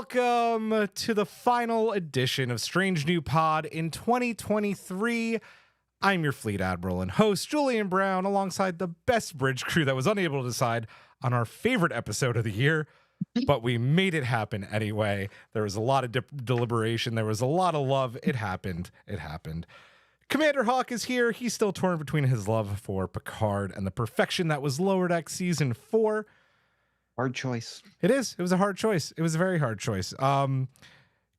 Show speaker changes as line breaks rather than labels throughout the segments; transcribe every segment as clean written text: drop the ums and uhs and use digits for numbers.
Welcome to the final edition of Strange New Pod in 2023. I'm your Fleet Admiral and host, Julian Brown, alongside the best bridge crew that was unable to decide on our favorite episode of the year, but we made it happen anyway. There was a lot of deliberation. There was a lot of love. It happened. It happened. Commander Hawk is here. He's still torn between his love for Picard and the perfection that was Lower Decks Season 4.
Hard choice.
It is. It was a hard choice. It was a very hard choice. Captain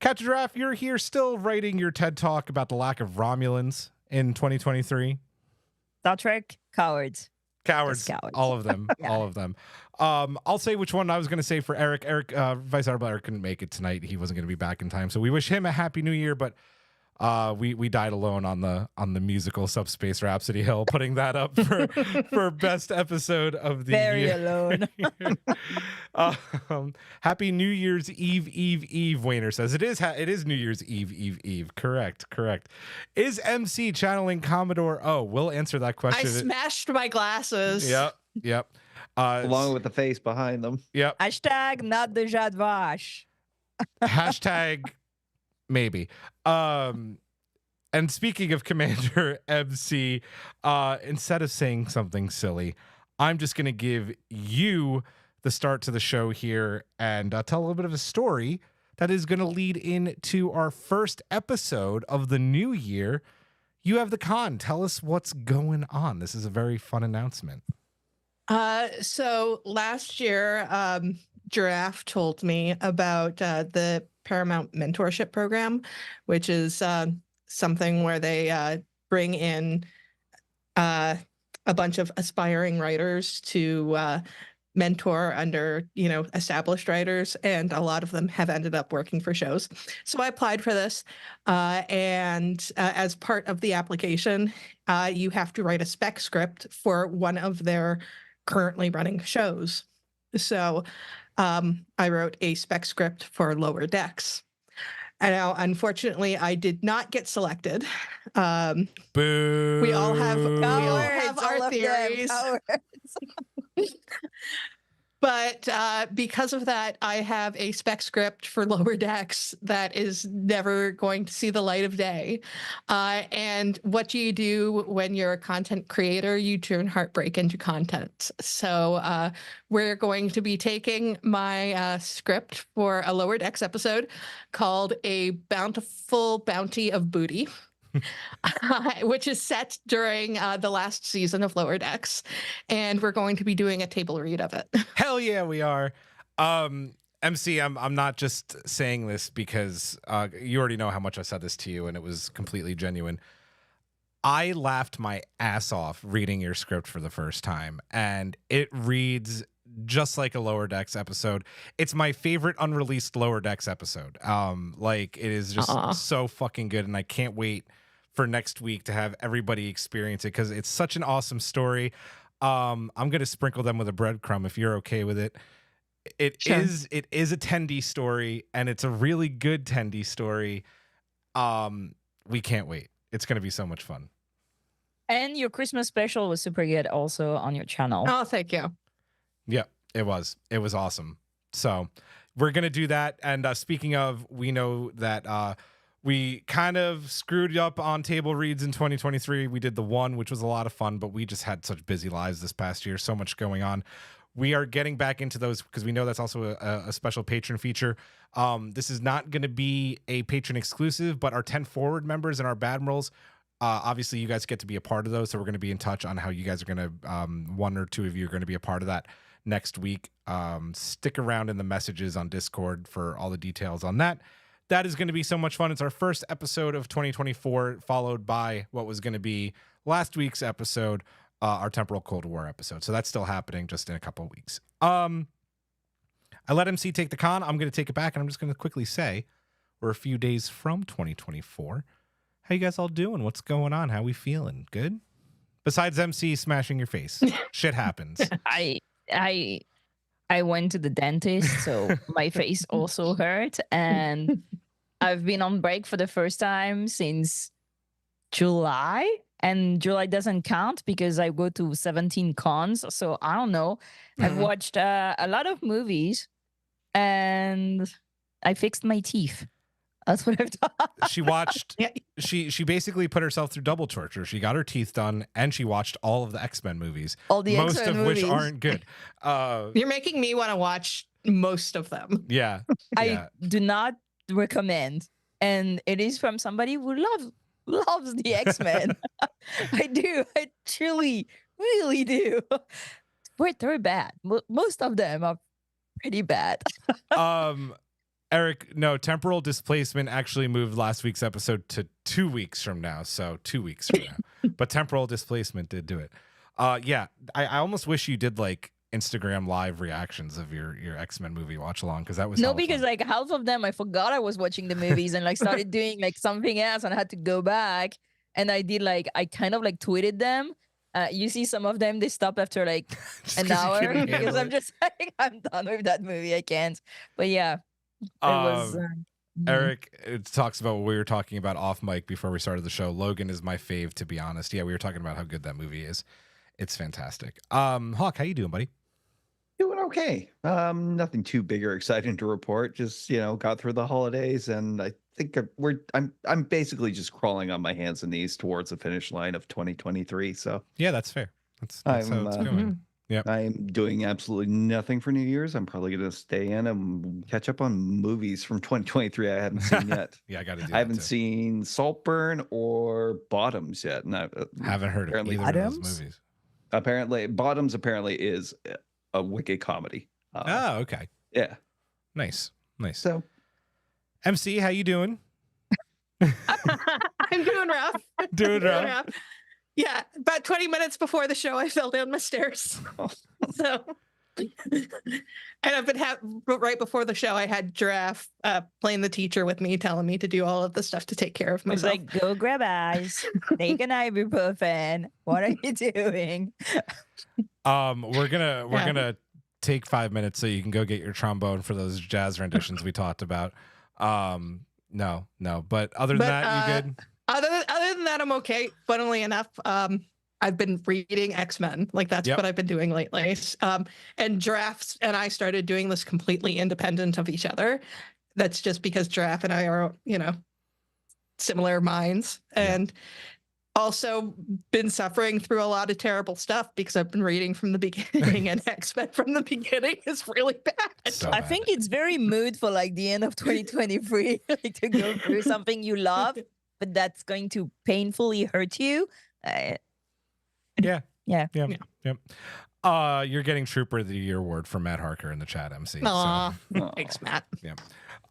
Giraffe, you're here still writing your TED Talk about the lack of Romulans in 2023.
Star Trek, cowards.
Cowards. All of them.
Yeah.
All of them. I'll say which one I was going to say for Eric. Vice Admiral Eric couldn't make it tonight. He wasn't going to be back in time. So we wish him a happy new year, but we died alone on the musical Subspace Rhapsody Hill, putting that up for best episode of the year.
Very alone.
Happy New Year's Eve, Wayner says. It is New Year's Eve. Correct. Is MC channeling Commodore O? We'll answer that question.
I smashed my glasses.
Yep.
Along with the face behind them.
Yep.
Hashtag not the Jadvash.
Hashtag maybe. And speaking of Commander MC, instead of saying something silly, I'm just going to give you the start to the show here and tell a little bit of a story that is going to lead into our first episode of the new year. You have the con. Tell us what's going on. This is a very fun announcement.
So last year, Giraffe told me about the Paramount mentorship program, which is something where they bring in a bunch of aspiring writers to mentor under, established writers, and a lot of them have ended up working for shows. So I applied for this, and as part of the application, you have to write a spec script for one of their currently running shows. So I wrote a spec script for Lower Decks. And now, unfortunately, I did not get selected.
Boo.
We all have
Cowards, all
our
of them,
theories.
cowards.
But because of that, I have a spec script for Lower Decks that is never going to see the light of day. And what do you do when you're a content creator? You turn heartbreak into content. So we're going to be taking my script for a Lower Decks episode called A Bountiful Bounty of Booty. Which is set during the last season of Lower Decks, and we're going to be doing a table read of it.
Hell yeah, we are. MC, I'm not just saying this because you already know how much I said this to you, and it was completely genuine. I laughed my ass off reading your script for the first time, and it reads just like a Lower Decks episode. It's my favorite unreleased Lower Decks episode. It is just so fucking good, and I can't wait for next week to have everybody experience it because it's such an awesome story. I'm going to sprinkle them with a breadcrumb if you're okay with it. It is a Tendi story, and it's a really good Tendi story. We can't wait. It's going to be so much fun.
And your Christmas special was super good also on your channel.
Oh, thank you.
Yeah, it was awesome. So we're going to do that. And speaking of, we know that we kind of screwed up on table reads in 2023. We did the one, which was a lot of fun, but we just had such busy lives this past year. So much going on. We are getting back into those because we know that's also a special patron feature. This is not going to be a patron exclusive, but our 10 forward members and our Badmirals, obviously you guys get to be a part of those. So we're going to be in touch on how you guys are going to, one or two of you are going to be a part of that next week. Stick around in the messages on Discord for all the details on that. That is going to be so much fun. It's our first episode of 2024, followed by what was going to be last week's episode, our Temporal Cold War episode. So that's still happening just in a couple of weeks. I let MC take the con. I'm going to take it back, and I'm just going to quickly say we're a few days from 2024. How you guys all doing? What's going on? How we feeling? Good? Besides MC smashing your face. Shit happens.
I went to the dentist, so my face also hurt. And I've been on break for the first time since July. And July doesn't count because I go to 17 cons. So I don't know. I've watched a lot of movies. And I fixed my teeth. That's what I've done.
She watched.
Yeah.
She basically put herself through double torture. She got her teeth done, and she watched all of the X-Men movies,
All the
most
X-Men
of which
movies.
aren't good.
You're making me want to watch most of them.
Yeah,
I
yeah.
do not recommend, and it is from somebody who loves the X-Men. I do. I truly, really do. They're bad. Most of them are pretty bad.
Eric, no, temporal displacement actually moved last week's episode to 2 weeks from now. So 2 weeks from now. But temporal displacement did do it. Yeah, I almost wish you did like Instagram live reactions of your X-Men movie watch along, because that was
No,
hella
because
fun.
like half of them I forgot I was watching the movies and like started doing like something else and I had to go back. And I did like I kind of like tweeted them. You see some of them, they stop after like
Just
an
'cause you
hour
couldn't
because
handle
I'm
it.
just like, I'm done with that movie. I can't. But yeah, it was.
Eric, it talks about what we were talking about off mic before we started the show. Logan is my fave, to be honest. Yeah, we were talking about how good that movie is. It's fantastic. Hawk, how you doing, buddy?
Doing okay. Nothing too big or exciting to report. Just got through the holidays, and I think I'm basically just crawling on my hands and knees towards the finish line of 2023. So
Yeah, that's fair. That's how
I'm,
it's
uh,
going.
I'm doing absolutely nothing for New Year's. I'm probably going to stay in and catch up on movies from 2023 I haven't seen yet.
Yeah, I got to do
I
that
haven't
too.
seen Saltburn or Bottoms yet. No,
Haven't heard of
apparently
either of those
Bottoms?
movies.
Bottoms is a wicked comedy.
Oh, okay.
Yeah.
Nice.
So
MC, how you doing?
I'm doing rough.
Doing rough.
Yeah, about 20 minutes before the show, I fell down my stairs. So, and I've been right before the show, I had Giraffe playing the teacher with me, telling me to do all of the stuff to take care of
I was
myself.
like, go grab ice, take an ibuprofen. What are you doing?
We're gonna take 5 minutes so you can go get your trombone for those jazz renditions we talked about. No, but other than that, you good?
Other than that, I'm okay. Funnily enough, I've been reading X-Men. Like that's
Yep.
what I've been doing lately. And Giraffes and I started doing this completely independent of each other. That's just because Giraffe and I are, similar minds.
Yeah.
And also been suffering through a lot of terrible stuff because I've been reading from the beginning, and X-Men from the beginning is really bad.
So
I
bad.
think it's very mood for like the end of 2023, like to go through something you love, but that's going to painfully hurt you.
Yeah.
Yeah.
Yep. You're getting Trooper of the Year award from Matt Harker in the chat, MC.
Aw,
Aw.
thanks, Matt.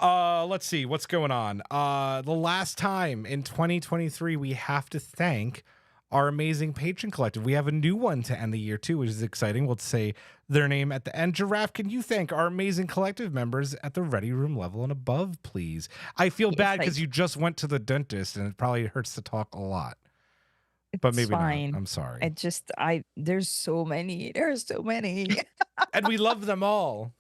Let's see what's going on. The last time in 2023, we have to thank our amazing patron collective. We have a new one to end the year too, which is exciting. We'll say their name at the end. Giraffe, can you thank our amazing collective members at the Ready Room level and above, please? I feel
Yes,
bad
I-
because you just went to the dentist and it probably hurts to talk a lot. But
It's
maybe
fine.
not. I'm sorry.
There's so many. There's so many.
And we love them all.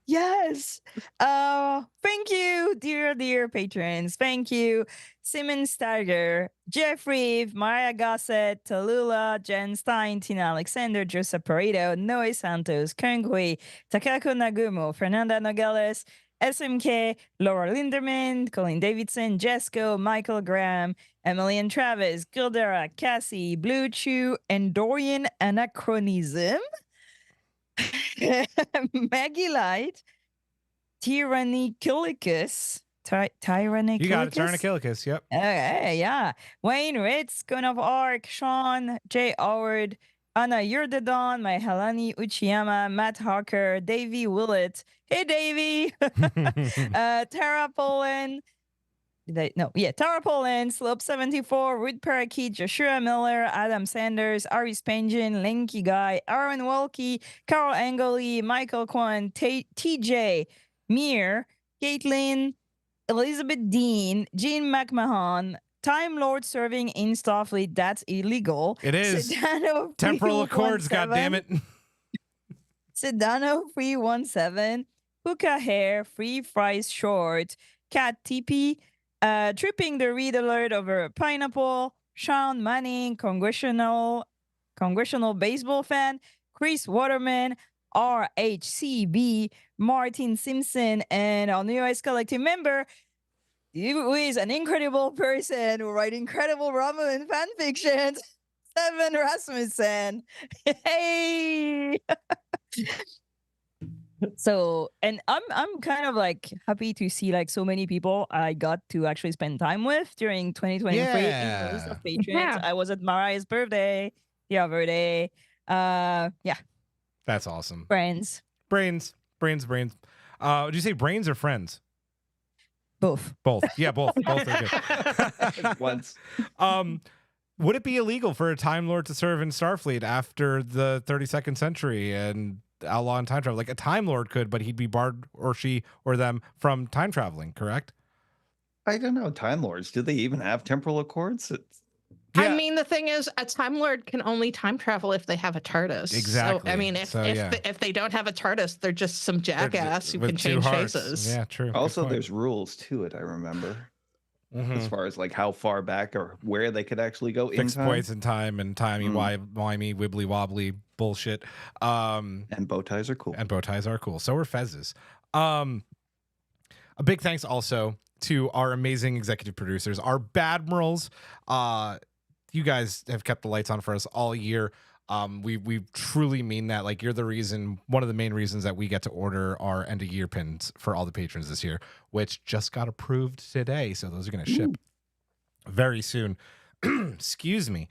Yes. Thank you, dear patrons. Thank you, Simon Steiger, Jeffrey, Maria Gossett, Tallulah, Jen Stein, Tina Alexander, Joseph Pareto, Noe Santos, Kengui, Takako Nagumo, Fernanda Nogales, SMK, Laura Linderman, Colin Davidson, Jesco, Michael Graham, Emily and Travis, Gildera, Cassie, Blue Chew, and Dorian Anachronism. Maggie Light, Tyrannikilicus. Tyrannikilicus?
You got it. Tyrannikilicus. Yep.
Okay, yeah. Wayne Ritz, Gun of Arc, Sean, Jay Howard, Anna Yurdadon, my Helani Uchiyama, Matt Harker, Davey Willett. Hey, Davey. Tara Poland. Tara Poland, Slope 74, Rude Parakeet, Joshua Miller, Adam Sanders, Ari Spangen, Linky Guy, Aaron Welke, Carl Angoli, Michael Kwan, TJ, Mir, Caitlin, Elizabeth Dean, Jean McMahon, Time Lord serving in Starfleet, that's illegal.
It is.
Sedano
Temporal Accords,
317,
goddammit.
Sedano 317, Puka Hair, Free Fries Short, Cat TP, Tripping the Read Alert over a Pineapple, Sean Manning, Congressional Baseball Fan, Chris Waterman, RHCB, Martin Simpson, and our newest collective member, who is an incredible person who writes incredible Romulan fan fictions, Seven Rasmussen. Hey! So, and I'm kind of like happy to see like so many people I got to actually spend time with during 2023 in the list of patrons.
Yeah.
I was at Mariah's birthday the other day. Yeah,
That's awesome.
friends,
Brains. Did you say brains or friends?
both.
Both. Yeah, both. Both are good.
Once.
Would it be illegal for a Time Lord to serve in Starfleet after the 32nd century and outlaw and time travel? Like a Time Lord could, but he'd be barred, or she or them, from time traveling, correct?
I don't know. Time Lords, do they even have temporal accords?
I mean, the thing is, a Time Lord can only time travel if they have a TARDIS.
Exactly.
So, I mean, if they don't have a TARDIS, they're just some jackass who
With
can
two
change
hearts.
faces.
Yeah, true. Good
Also,
point.
there's rules to it, I remember,
Mhm.
as far as like how far back or where they could actually go in
Fixed
time.
points in time and timey-wimey, wibbly-wobbly bullshit.
And bow ties are cool.
And bow ties are cool. So are fezzes. A big thanks also to our amazing executive producers, our Badmirals. You guys have kept the lights on for us all year. We truly mean that. Like, you're the reason, one of the main reasons that we get to order our end of year pins for all the patrons this year, which just got approved today. So those are going to ship very soon. Excuse me.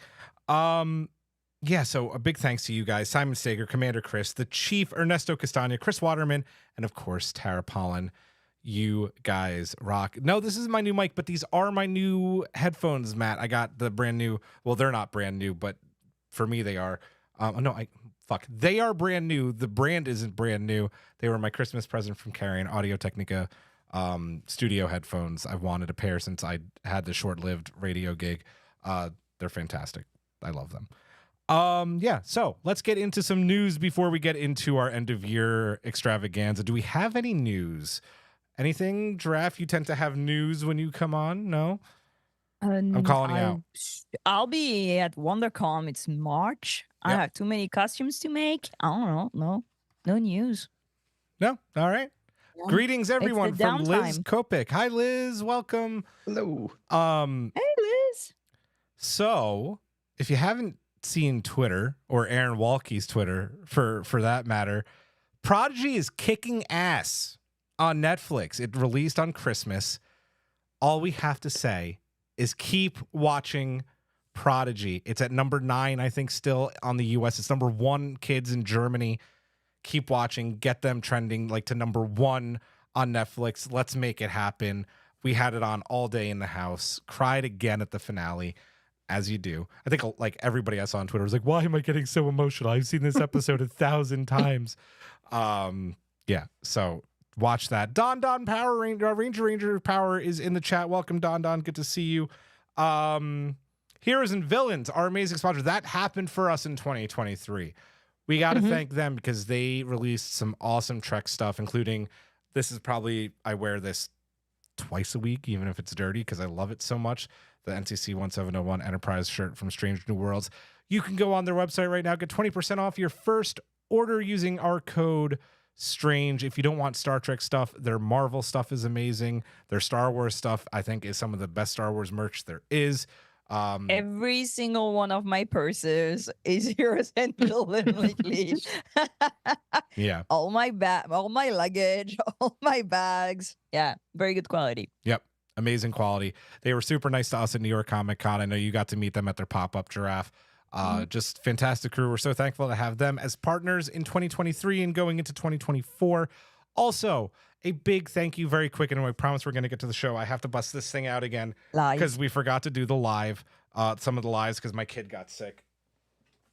Yeah, so a big thanks to you guys, Simon Steger, Commander Chris, the Chief, Ernesto Castagna, Chris Waterman, and of course, Tara Pollen. You guys rock. No, this is my new mic, but these are my new headphones, Matt. I got the brand new. Well, they're not brand new, but for me, they are. They are brand new. The brand isn't brand new. They were my Christmas present from Carrion Audio Technica studio headphones. I've wanted a pair since I had the short-lived radio gig. They're fantastic. I love them. Yeah, so let's get into some news before we get into our end of year extravaganza. Do we have any news? Anything, Giraffe? You tend to have news when you come on? No? I'm calling you out.
I'll be at WonderCon. It's March. I
Yep.
have too many costumes to make. I don't know. No news.
No? All right.
Yeah.
Greetings, everyone,
the
from Liz
downtime.
Kopik. Hi, Liz. Welcome.
Hello.
Hey, Liz.
So if you haven't seen Twitter, or Aaron Walke's Twitter for that matter, Prodigy is kicking ass on Netflix. It released on Christmas. All we have to say is keep watching Prodigy. It's at number 9, I think, still on the US. It's number 1, kids, in Germany. Keep watching. Get them trending like to number 1 on Netflix. Let's make it happen. We had it on all day in the house. Cried again at the finale, as you do. I think like everybody I saw on Twitter was like, why am I getting so emotional? I've seen this episode 1,000 times. Yeah, so watch that. Don Power Ranger Power is in the chat. Welcome, Don. Good to see you. Heroes and Villains, our amazing sponsor. That happened for us in 2023. We got to thank them because they released some awesome Trek stuff, including, this is probably, I wear this twice a week, even if it's dirty, because I love it so much. The NCC 1701 Enterprise shirt from Strange New Worlds. You can go on their website right now, get 20% off your first order using our code STRANGE. If you don't want Star Trek stuff, their Marvel stuff is amazing. Their Star Wars stuff, I think, is some of the best Star Wars merch there is.
Every single one of my purses is yours and villain lately.
Yeah.
All my luggage, all my bags. Yeah, very good quality.
Yep. Amazing quality. They were super nice to us at New York Comic Con. I know you got to meet them at their pop-up, Giraffe. Just fantastic crew. We're so thankful to have them as partners in 2023 and going into 2024. Also, a big thank you, very quick, and I promise we're going to get to the show. I have to bust this thing out again
Live.
because we forgot to do the live, some of the lives because my kid got sick.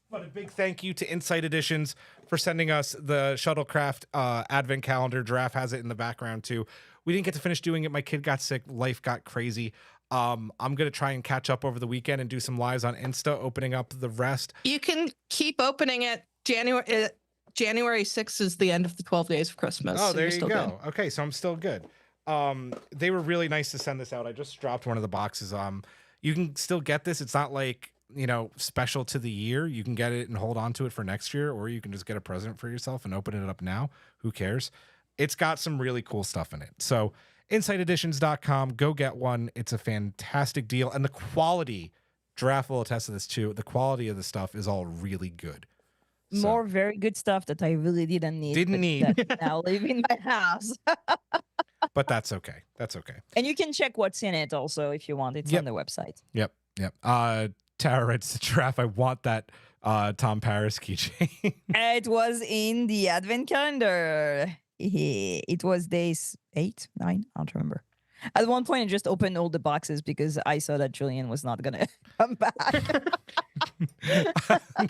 But a big thank you to Insight Editions for sending us the Shuttlecraft advent calendar. Giraffe has it in the background too. We didn't get to finish doing it. My kid got sick. Life got crazy. I'm going to try and catch up over the weekend and do some lives on Insta, opening up the rest.
You can keep opening it. January 6th is the end of the 12 days of Christmas.
Oh,
so
there
you're
you
still
go.
good.
Okay, so I'm still good. They were really nice to send this out. I just dropped one of the boxes. You can still get this. It's not like special to the year. You can get it and hold on to it for next year, or you can just get a present for yourself and open it up now. Who cares? It's got some really cool stuff in it. So InsightEditions.com, go get one. It's a fantastic deal. And the quality, Giraffe will attest to this too, the quality of the stuff is all really good.
More very good stuff that I really didn't need. That now live in my house.
But that's okay. That's okay.
And you can check what's in it also if you want. It's on the website.
Yep. Tara writes to Giraffe, I want that Tom Paris keychain.
It was in the advent calendar. It was days 8, 9, I don't remember. At one point, I just opened all the boxes because I saw that Julian was not going to come back. I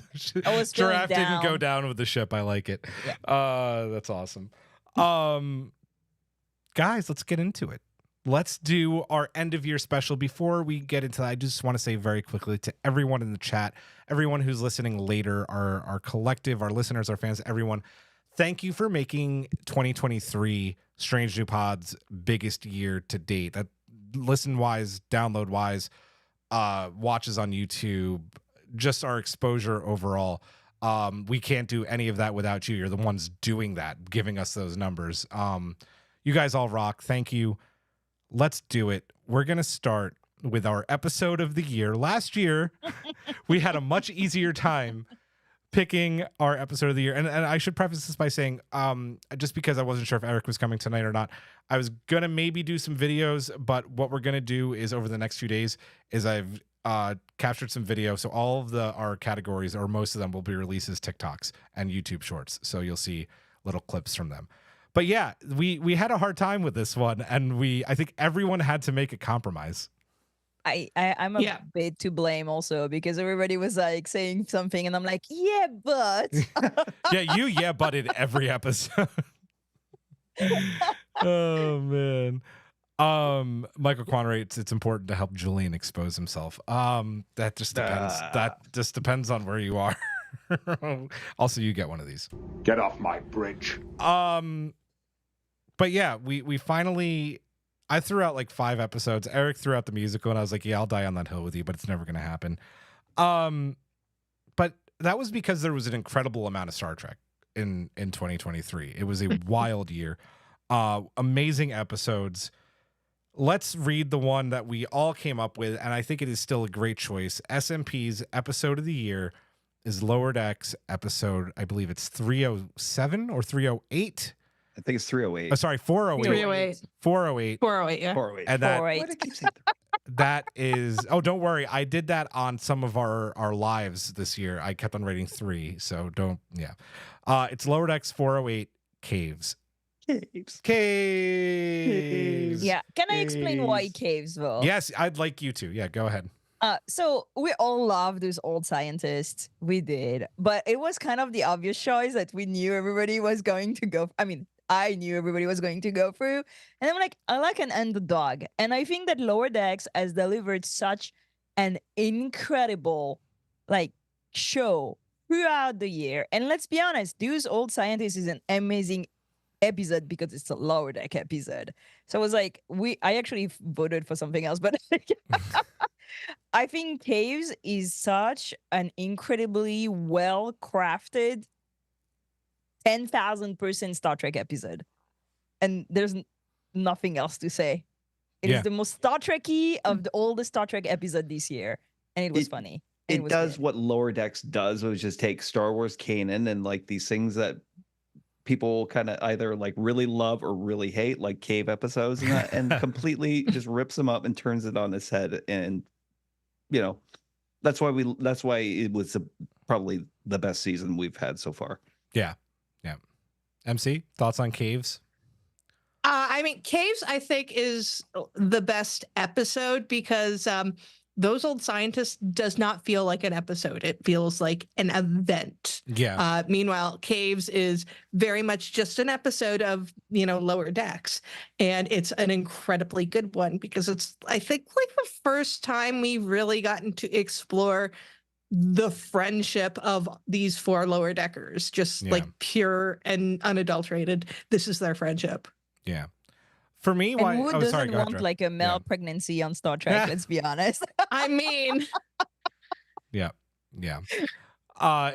was
Giraffe didn't go down with the ship. I like it. Yeah. That's awesome. Guys, let's get into it. Let's do our end of year special. Before we get into that, I just want to say very quickly to everyone in the chat, everyone who's listening later, our collective, our listeners, our fans, everyone, thank you for making 2023 Strange New Pod's biggest year to date. That listen-wise, download-wise, watches on YouTube, just our exposure overall. We can't do any of that without you. You're the ones doing that, giving us those numbers. You guys all rock. Thank you. Let's do it. We're going to start with our episode of the year. Last year, we had a much easier time picking our episode of the year. And I should preface this by saying, just because I wasn't sure if Eric was coming tonight or not, I was going to maybe do some videos, but what we're going to do is over the next few days is I've captured some video. So all of our categories, or most of them, will be released as TikToks and YouTube shorts. So you'll see little clips from them. But yeah, we had a hard time with this one, and I think everyone had to make a compromise.
I'm a bit to blame also, because everybody was like saying something and I'm like, yeah, but
you butted every episode. Oh man. Michael Kwan writes, it's important to help Julian expose himself. That just depends. That just depends on where you are. Also, you get one of these.
Get off my bridge.
But yeah, we finally, I threw out like 5 episodes. Eric threw out the musical, and I was like, yeah, I'll die on that hill with you, but it's never going to happen. But that was because there was an incredible amount of Star Trek in 2023. It was a wild year. Amazing episodes. Let's read the one that we all came up with, and I think it is still a great choice. SNP's episode of the year is Lower Decks episode, I believe it's 307 or 308.
I think it's 308.
Oh, sorry, 408.
308.
408.
408, yeah.
408.
And that,
408.
Why do I keep saying
that is, oh, don't worry. I did that on some of our lives this year. I kept on rating 3, so don't, yeah. It's Lower Decks 408 Caves. Caves.
Yeah. Can I explain why caves, though?
Yes, I'd like you to. Yeah, go ahead.
So we all love those old scientists. We did. But it was kind of the obvious choice that we knew everybody was going to go. I mean, I knew everybody was going to go through. And I'm like, I like an underdog. And I think that Lower Decks has delivered such an incredible show throughout the year. And let's be honest, those old scientists is an amazing episode because it's a Lower Deck episode. So I was like, I actually voted for something else, but I think Caves is such an incredibly well-crafted 10,000% Star Trek episode. And there's nothing else to say. It is the most Star Trek-y of all the Star Trek episode this year. And it was funny.
It does what Lower Decks does, which is take Star Wars canon and these things that people kind of either really love or really hate, like cave episodes, and completely just rips them up and turns it on its head. And that's why it was probably the best season we've had so far.
Yeah. MC, thoughts on Caves?
I mean, Caves, I think, is the best episode because those old scientists does not feel like an episode. It feels like an event.
Yeah.
Meanwhile, Caves is very much just an episode of, Lower Decks. And it's an incredibly good one because it's, I think, the first time we've really gotten to explore the friendship of these 4 Lower Deckers, just pure and unadulterated. This is their friendship.
Yeah. For me,
why? Who doesn't want
a male
pregnancy on Star Trek? Let's be honest.
I mean,
Yeah.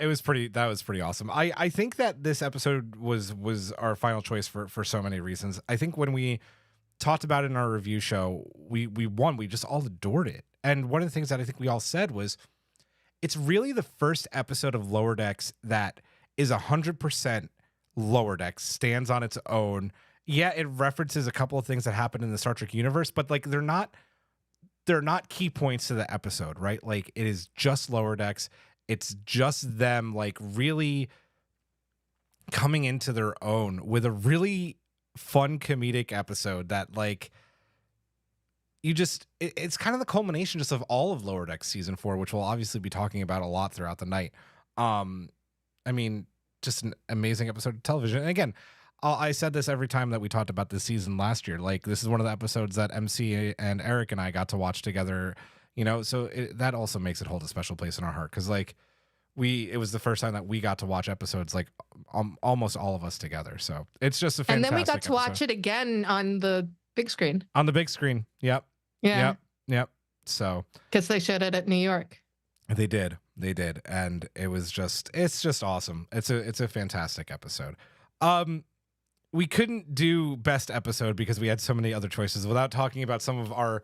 It was pretty. That was pretty awesome. I think that this episode was our final choice for so many reasons. I think when we talked about it in our review show, we just all adored it. And one of the things that I think we all said was, it's really the first episode of Lower Decks that is 100% Lower Decks, stands on its own. Yeah, it references a couple of things that happened in the Star Trek universe, but like they're not key points to the episode, right? Like it is just Lower Decks. It's just them like really coming into their own with a really fun comedic episode that like it's kind of the culmination just of all of Lower Decks season 4, which we'll obviously be talking about a lot throughout the night. I mean, just an amazing episode of television. And again, I said this every time that we talked about this season last year. Like, this is one of the episodes that MC and Eric and I got to watch together, you know, so that also makes it hold a special place in our heart. Cause like it was the first time that we got to watch episodes, like almost all of us together. So it's just a fantastic
And then we got to
episode.
watch it again on the big screen.
On the big screen. Yep.
Yeah.
Yep. So
Because they showed it at New York.
they did. And it's just awesome. It's a fantastic episode. We couldn't do best episode because we had so many other choices without talking about some of our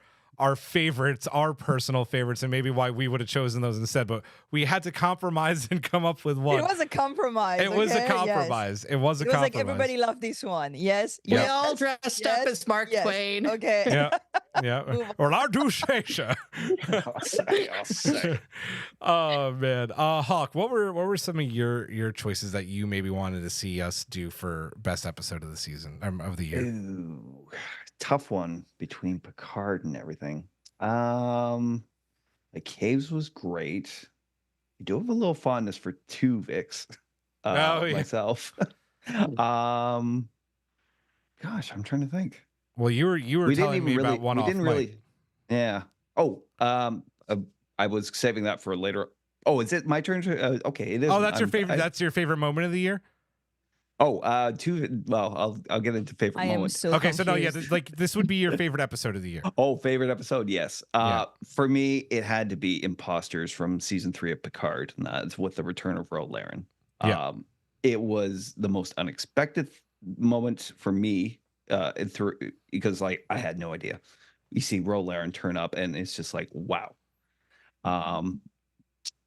favorites, our personal favorites, and maybe why we would have chosen those instead. But we had to compromise and come up with one.
It was a compromise.
It was a
okay?
compromise.
Yes.
It was a
It was
compromise.
like everybody loved this one. Yes.
We
Yep.
all dressed up as Mark Twain.
Okay.
Yeah. Yeah. Or I do say so.
I'll say.
Oh man. Hawk, what were some of your choices that you maybe wanted to see us do for best episode of the season of the year?
Ooh, tough one between Picard and everything. The Caves was great. I do have a little fondness for Tuvix myself. Gosh, I'm trying to think.
Well, you were telling me about one off mic.
Yeah. Oh, I was saving that for later. Oh, is it my turn to? Okay, it is.
Oh, that's your favorite. That's your favorite moment of the year.
Oh, well, I'll get into favorite
I am
moment.
so
Okay, so no, yeah,
confused.
this would be your favorite episode of the year.
Oh, favorite episode, yes.
Yeah.
For me, it had to be Imposters from season 3 of Picard, and that's with the return of Ro Laren.
Yeah.
It was the most unexpected moment for me, because like I had no idea. You see Ro Laren turn up, and it's just like, wow.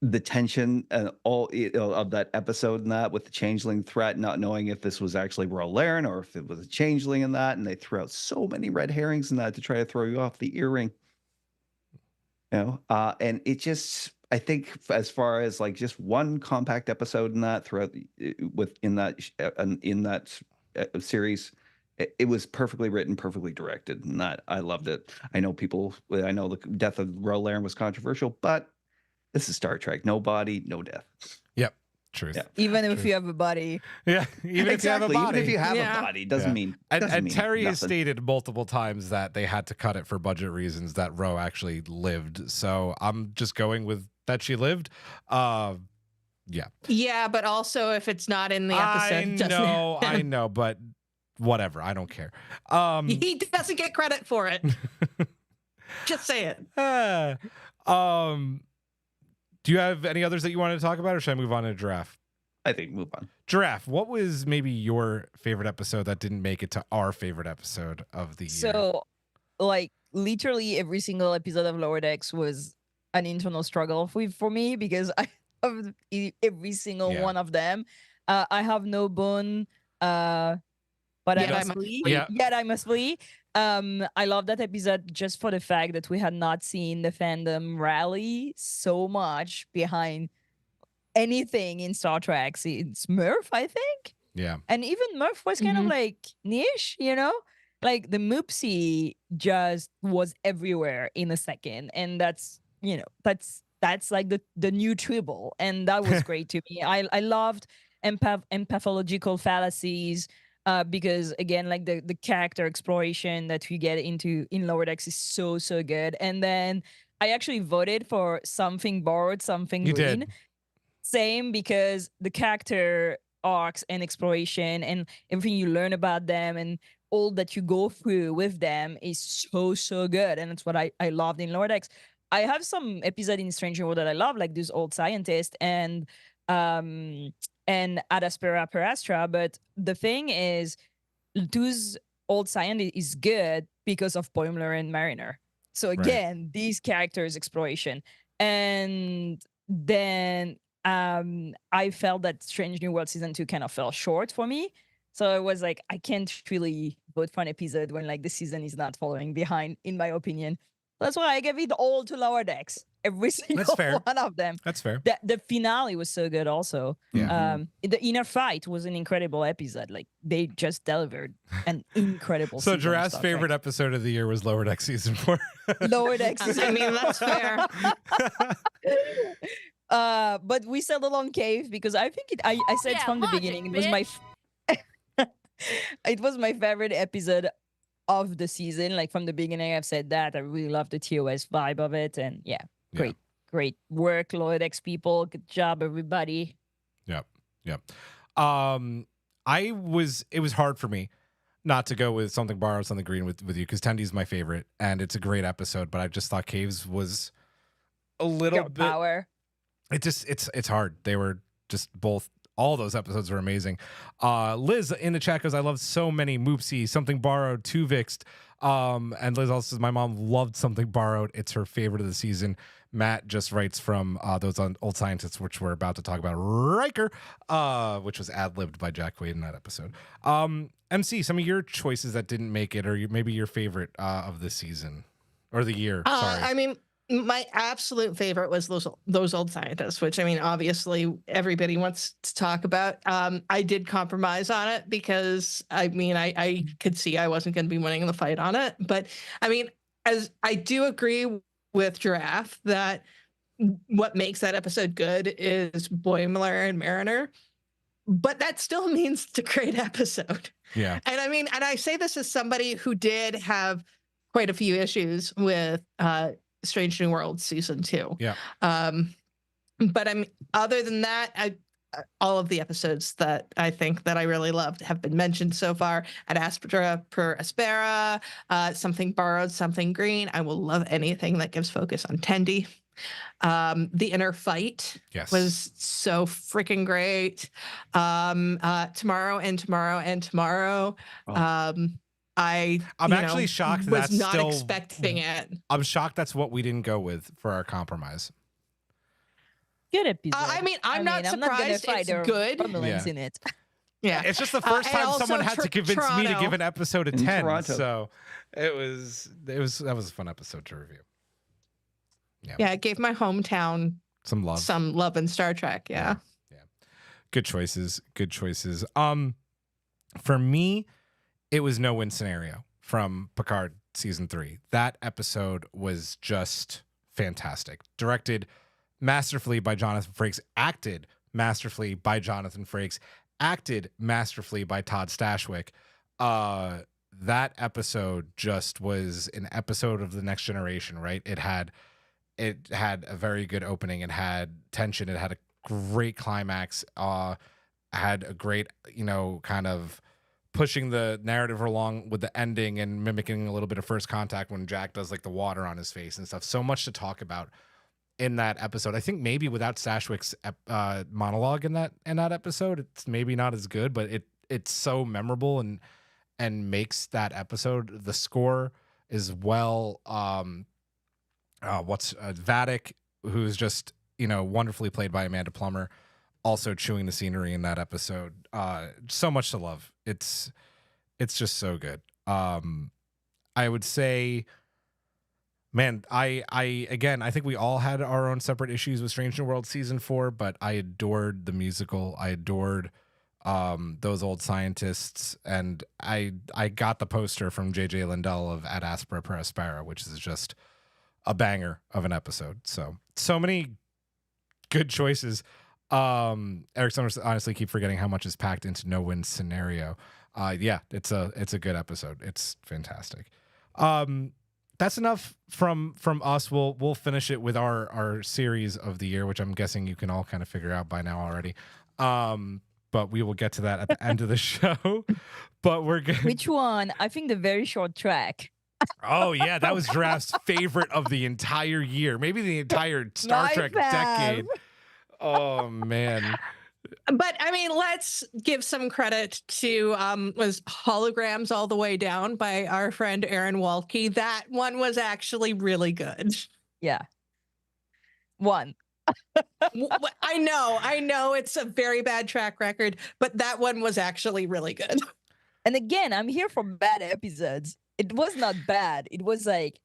The tension and all of that episode and that with the changeling threat, not knowing if this was actually Ro Laren or if it was a changeling in that, and they threw out so many red herrings in that to try to throw you off the earring. You know, and it just, I think, as far as like just one compact episode in that throughout in that series, it was perfectly written, perfectly directed, and that I loved it. I know the death of Ro Laren was controversial, but this is Star Trek. No body, no death.
Yep. Truth.
Yeah.
Even if you have a body.
Yeah. Even if you have a body.
Even if you have
Yeah.
a body, doesn't mean.
And Terry has
nothing.
stated multiple times that they had to cut it for budget reasons, that Ro actually lived. So I'm just going with that she lived. Yeah.
Yeah, but also if it's not in the episode,
I know, but whatever. I don't care.
He doesn't get credit for it. Just say it.
Do you have any others that you wanted to talk about, or should I move on to Giraffe?
I think move on.
Giraffe, what was maybe your favorite episode that didn't make it to our favorite episode of the year?
So, like, literally every single episode of Lower Decks was an internal struggle for me because I love every single one of them. I have no bone, but
Yet
I must flee. Yet I must flee. I love that episode just for the fact that we had not seen the fandom rally so much behind anything in Star Trek since Murph, I think.
Yeah.
And even Murph was kind of like niche, you know? Like the Moopsie just was everywhere in a second. And that's, you know, that's like the new Tribble. And that was great to me. I loved empathological fallacies. Because again, like the character exploration that we get into in Lower Decks is so good. And then I actually voted for something borrowed, something
you
green.
Did.
Same, because the character arcs and exploration and everything you learn about them and all that you go through with them is so good. And that's what I loved in Lower Decks. I have some episode in Strange New World that I love, like this old scientist and Ad Aspera per Astra. But the thing is, those old scientist is good because of Boimler and Mariner. So again, these characters exploration. And then I felt that Strange New World season 2 kind of fell short for me. So I was like, I can't really vote for an episode when like the season is not following behind, in my opinion. That's why I gave it all to Lower Decks. Every single one of them.
That's fair.
The finale was so good also.
Yeah.
The inner fight was an incredible episode. Like they just delivered an incredible
So
season of
Giraffe's
Star
favorite
Trek.
episode of the year was Lower Deck season 4.
Lower Decks.
I mean, that's fair.
But we settled on Cave because I think I said
Yeah,
from the
logic,
beginning it was my it was my favorite episode of the season. Like from the beginning, I've said that I really love the TOS vibe of it, and yeah, great work, Lower Decks people. Good job, everybody.
Yep. It was hard for me not to go with Something Borrowed, Something Green with you because Tendi's my favorite and it's a great episode, but I just thought Caves was a little
Girl
bit
power.
It's hard. They were just both. All those episodes were amazing. Liz in the chat goes, I love so many Moopsie, Something Borrowed, Tuvixed. And Liz also says, my mom loved Something Borrowed. It's her favorite of the season. Matt just writes from those old scientists, which we're about to talk about, Riker, which was ad-libbed by Jack Quaid in that episode. MC, some of your choices that didn't make it, or maybe your favorite of this season or the year. Sorry.
I mean, my absolute favorite was those old scientists, which I mean, obviously everybody wants to talk about. I did compromise on it because I mean, I could see I wasn't going to be winning the fight on it. But I mean, as I do agree with Giraffe that what makes that episode good is Boimler and Mariner. But that still means it's a great episode.
Yeah.
And I mean, and I say this as somebody who did have quite a few issues with Strange New World season 2.
Yeah.
But I'm other than that, all of the episodes that I think that I really loved have been mentioned so far. Ad Aspera per Aspera, Something Borrowed, Something Green. I will love anything that gives focus on Tendi. The Inner Fight was so freaking great. Tomorrow and Tomorrow and Tomorrow. I'm
actually shocked
was
that's
not
still
expecting it.
I'm shocked that's what we didn't go with for our compromise.
Good episode.
I mean, I'm not surprised. It's good.
Yeah. In it.
Yeah,
it's just the first time someone had to convince me to give an episode a 10.
Toronto.
So that was a fun episode to review.
Yeah, it gave my hometown
some love
in Star Trek. Yeah.
Good choices. For me, it was No Win Scenario from Picard season 3. That episode was just fantastic. Directed masterfully by Jonathan Frakes, acted masterfully by Jonathan Frakes, acted masterfully by Todd Stashwick. That episode just was an episode of The Next Generation, right? It had a very good opening. It had tension. It had a great climax. Had a great, kind of pushing the narrative along with the ending and mimicking a little bit of First Contact when Jack does like the water on his face and stuff. So much to talk about in that episode. I think maybe without Stashwick's monologue in that episode, it's maybe not as good, but it's so memorable and makes that episode. The score is well. Vatic, who's just wonderfully played by Amanda Plummer, also chewing the scenery in that episode. So much to love. It's just so good. I would say, man, I think we all had our own separate issues with Strange New World season 4, but I adored the musical. I adored those old scientists, and I got the poster from J.J. Lindell of Ad Aspera per Aspera, which is just a banger of an episode. So many good choices. Eric Summers, honestly keep forgetting how much is packed into No Win Scenario. It's a good episode. It's fantastic. That's enough from us. We'll finish it with our series of the year, which I'm guessing you can all kind of figure out by now already. But we will get to that at the end of the show. But we're good.
Which one? I think the very short track.
Oh yeah, that was Giraffe's favorite of the entire year, maybe the entire Star
My
Trek
fab.
decade. Oh man.
But I mean, let's give some credit to was Holograms All the Way Down by our friend Aaron Walke. That one was actually really good.
Yeah. One.
I know it's a very bad track record, but that one was actually really good.
And again, I'm here for bad episodes. It was not bad. It was like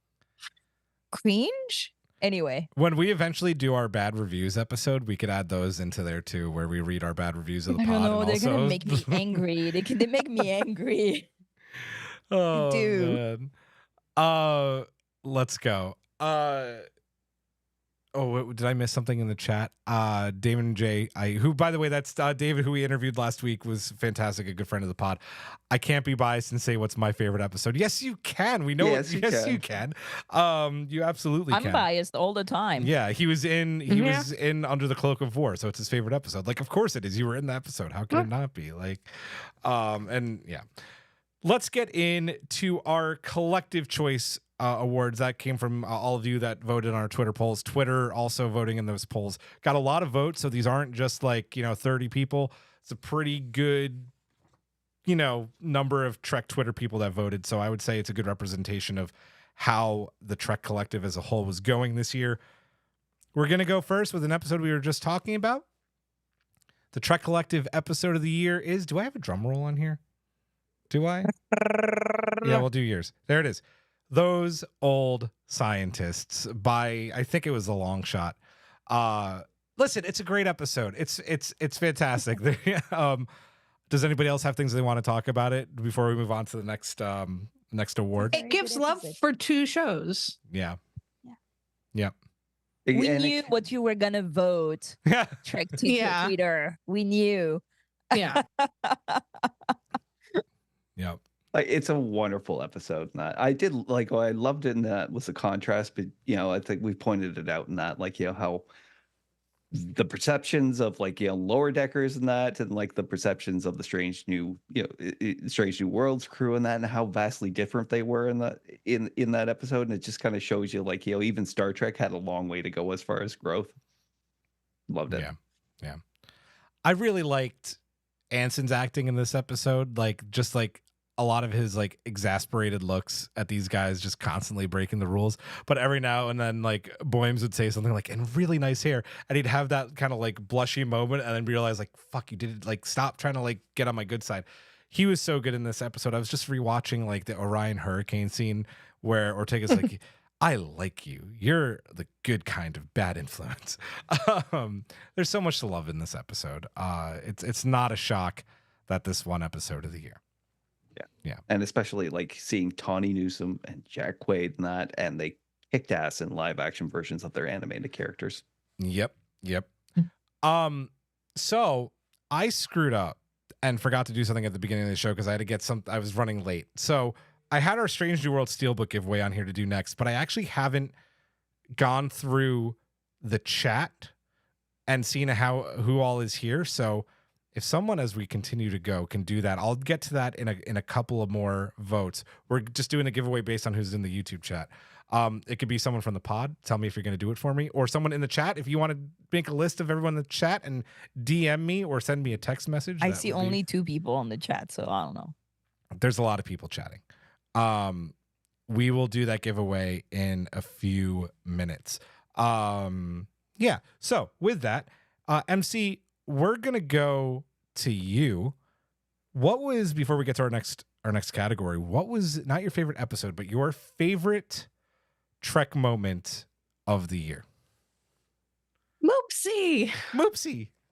cringe. Anyway,
When we eventually do our bad reviews episode, we could add those into there too, where we read our bad reviews of the
I
pod.
don't know.
And
They're
also...
gonna make me angry. They make me angry.
Oh
do.
man. Let's go. Oh, did I miss something in the chat? David and Jay, who, by the way, that's David, who we interviewed last week, was fantastic, a good friend of the pod. I can't be biased and say what's my favorite episode. Yes, you can. We know.
Yes,
You can. You absolutely
I'm
can.
biased all the time.
Yeah, he was in. He was in Under the Cloak of War, so it's his favorite episode. Like, of course it is. You were in the episode. How could it not be? Like, and yeah. Let's get into our collective choice awards. That came from all of you that voted on our Twitter polls. Twitter also voting in those polls got a lot of votes. So these aren't just like, 30 people. It's a pretty good, number of Trek Twitter people that voted. So I would say it's a good representation of how the Trek collective as a whole was going this year. We're going to go first with an episode we were just talking about. The Trek collective episode of the year is, do I have a drum roll on here? Do I? Yeah, we'll do yours. There it is. Those Old Scientists by, I think it was A Long Shot. Listen, it's a great episode. It's fantastic. Does anybody else have things they want to talk about it before we move on to the next award?
It gives love for two shows.
Yeah.
Yeah.
Yep.
We
And
knew what you were gonna vote.
Yeah.
Trek Twitter. We knew.
Yeah.
Yep.
Like, it's a wonderful episode. And I did like, what I loved it in that was the contrast, but I think we pointed it out in that, like, how the perceptions of lower deckers and that, and like the perceptions of the strange new worlds crew and that, and how vastly different they were in that episode. And it just kind of shows you even Star Trek had a long way to go as far as growth. Loved it.
Yeah. I really liked Anson's acting in this episode, just a lot of his exasperated looks at these guys just constantly breaking the rules. But every now and then Boims would say something like, and really nice hair, and he'd have that kind of blushy moment and then realize fuck, you did it, stop trying to get on my good side. He was so good in this episode. I was just rewatching the Orion Hurricane scene where Ortega's like, I like you. You're the good kind of bad influence. There's so much to love in this episode. It's not a shock that this one episode of the year. Yeah.
And especially seeing Tawny Newsome and Jack Quaid and that, and they kicked ass in live action versions of their animated characters.
Yep. So I screwed up and forgot to do something at the beginning of the show because I had to get I was running late. So I had our Strange New World Steelbook giveaway on here to do next, but I actually haven't gone through the chat and seen who all is here. So if someone, as we continue to go, can do that, I'll get to that in a couple of more votes. We're just doing a giveaway based on who's in the YouTube chat. It could be someone from the pod. Tell me if you're going to do it for me, or someone in the chat. If you want to make a list of everyone in the chat and DM me or send me a text message.
I see only 2 people on the chat, so I don't know.
There's a lot of people chatting. We will do that giveaway in a few minutes. Yeah. So with that, MC, we're gonna go to you. What was, before we get to our next category, what was not your favorite episode, but your favorite Trek moment of the year? Moopsie.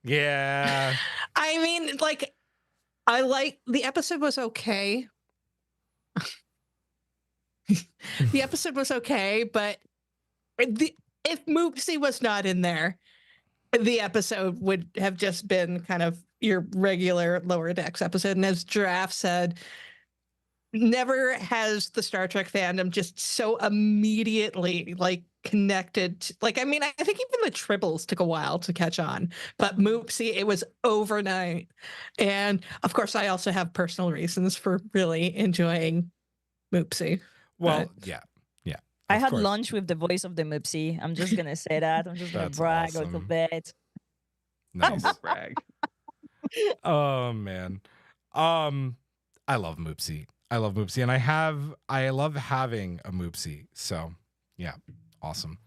Yeah.
I mean, I the episode was okay. The episode was okay, but if Moopsie was not in there, the episode would have just been kind of your regular Lower Decks episode. And as Giraffe said, never has the Star Trek fandom just so immediately connected. I mean, I think even the Tribbles took a while to catch on, but Moopsie, it was overnight. And of course, I also have personal reasons for really enjoying Moopsie.
Well,
Right.
yeah.
I
Of
had
course.
lunch with the voice of the Moopsie. I'm just gonna say that. I'm just gonna
That's
brag a little
awesome.
bit.
Nice.
Humble brag.
Oh man. I love Moopsie. I love Moopsie. And I love having a Moopsie. So yeah, awesome.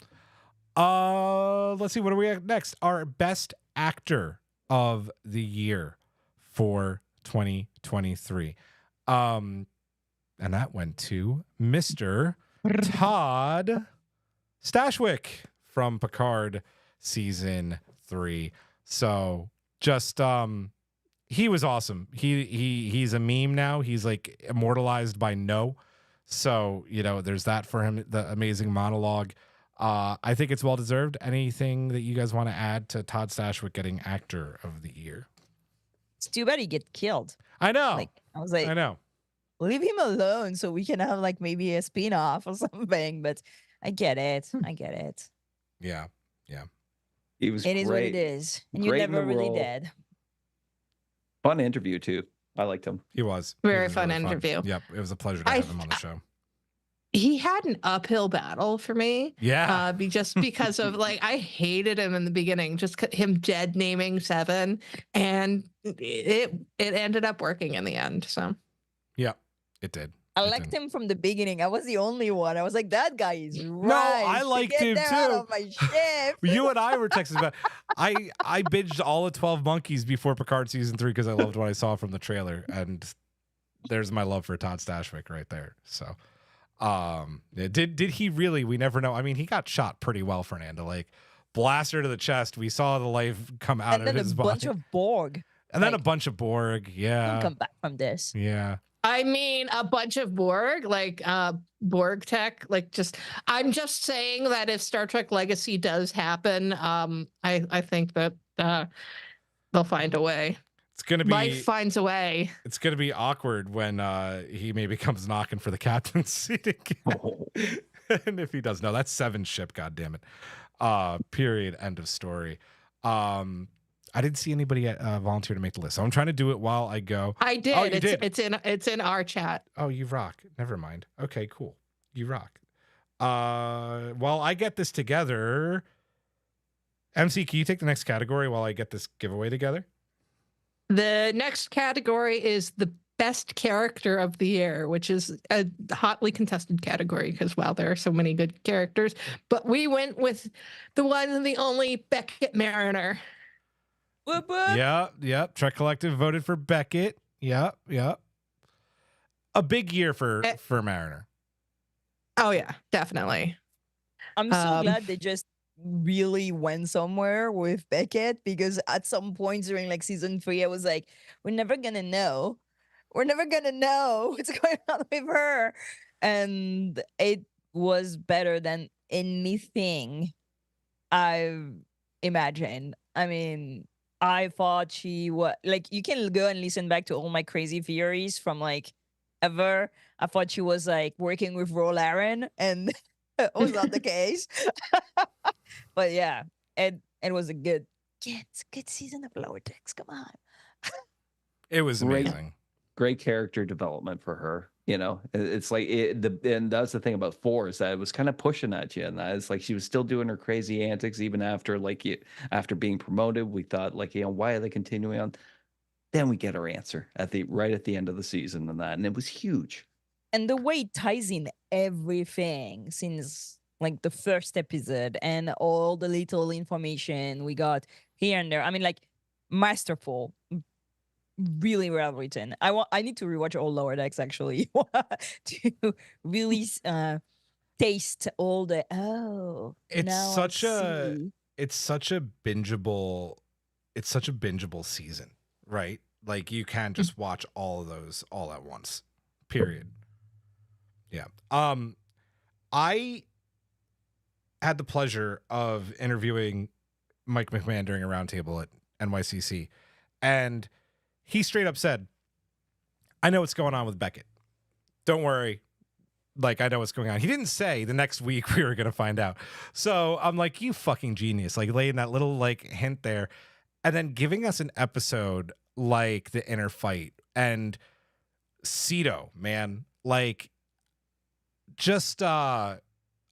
Let's see, what do we have next? Our best actor of the year for 2023. And that went to Mr. Todd Stashwick from Picard season 3. So just he was awesome. He's a meme now. He's like immortalized by No. So, there's that for him, the amazing monologue. I think it's well deserved. Anything that you guys want to add to Todd Stashwick getting actor of the year?
It's too bad he get killed.
I know.
Like I was like,
I know.
leave him alone so we can have like maybe a spin-off or something. But I get it. I get it.
Yeah.
He was
It is what it
great.
is. And you
Great in
never
the
really
role.
did.
Fun interview too. I liked him.
He was.
Very
He was
fun
really
interview.
Yep. It was a pleasure to
I-
have him on the show.
He had an uphill battle for me.
Yeah.
Just because of like I hated him in the beginning, just him dead naming Seven, and it ended up working in the end. So
Yep. It did.
I
It
liked
did.
him from the beginning. I was the only one. I was like, that guy is right.
I liked
Get
him
there out
too.
of my ship.
You and I were texting about. I binged all of 12 Monkeys before Picard season 3 because I loved what I saw from the trailer, and there's my love for Todd Stashwick right there. So, did he really? We never know. I mean, he got shot pretty well, Fernanda. Like blaster to the chest. We saw the life come out
And
of
then a
his
bunch
body,
of Borg.
and then a
like-
bunch of Borg.
Don't
Yeah,
come back from this.
yeah.
I mean, a bunch of Borg, like Borg tech, like I'm just saying that if Star Trek Legacy does happen, I think that they'll find a way.
It's gonna
Life
be.
finds a way.
It's gonna be awkward when he maybe comes knocking for the captain's seat again.
Oh.
And if he does, no, that's 7 ship. God damn it. Period. End of story. I didn't see anybody volunteer to make the list, so I'm trying to do it while I go.
I did.
Oh, you did?
It's in our chat.
Oh, you rock. Never mind. Okay, cool. You rock. While I get this together, MC, can you take the next category while I get this giveaway together?
The next category is the best character of the year, which is a hotly contested category because, wow, there are so many good characters. But we went with the one and the only Beckett Mariner.
Whoop, whoop.
Yep. Trek Collective voted for Beckett. Yep. A big year for Mariner.
Oh, yeah, definitely.
I'm so
Um,
glad they just really went somewhere with Beckett because at some point during like season 3, I was like, we're never gonna know. We're never gonna know what's going on with her. And it was better than anything I've imagined. I mean, I thought she was like, you can go and listen back to all my crazy theories from like ever. I thought she was like working with Roll Aaron, and it was not the case. But yeah, it was a good season of Lower Decks. Come on.
It was
Great.
amazing.
Great character development for her. It's like and that's the thing about 4 is that it was kind of pushing at you, and that it's like she was still doing her crazy antics even after after being promoted. We thought like, why are they continuing on? Then we get her answer right at the end of the season and it was huge.
And the way it ties in everything since like the first episode and all the little information we got here and there. I mean, like masterful. Really well written. I need to rewatch all Lower Decks actually to really taste all the
It's
now I
such a
see.
it's such a bingeable season, right? Like you can just watch all of those all at once. Period. Yeah. I had the pleasure of interviewing Mike McMahon during a roundtable at NYCC, and he straight up said, I know what's going on with Beckett. Don't worry. Like, I know what's going on. He didn't say the next week we were going to find out. So I'm like, you fucking genius. Like, laying that little, like, hint there. And then giving us an episode like The Inner Fight. And Cito, man. Like, just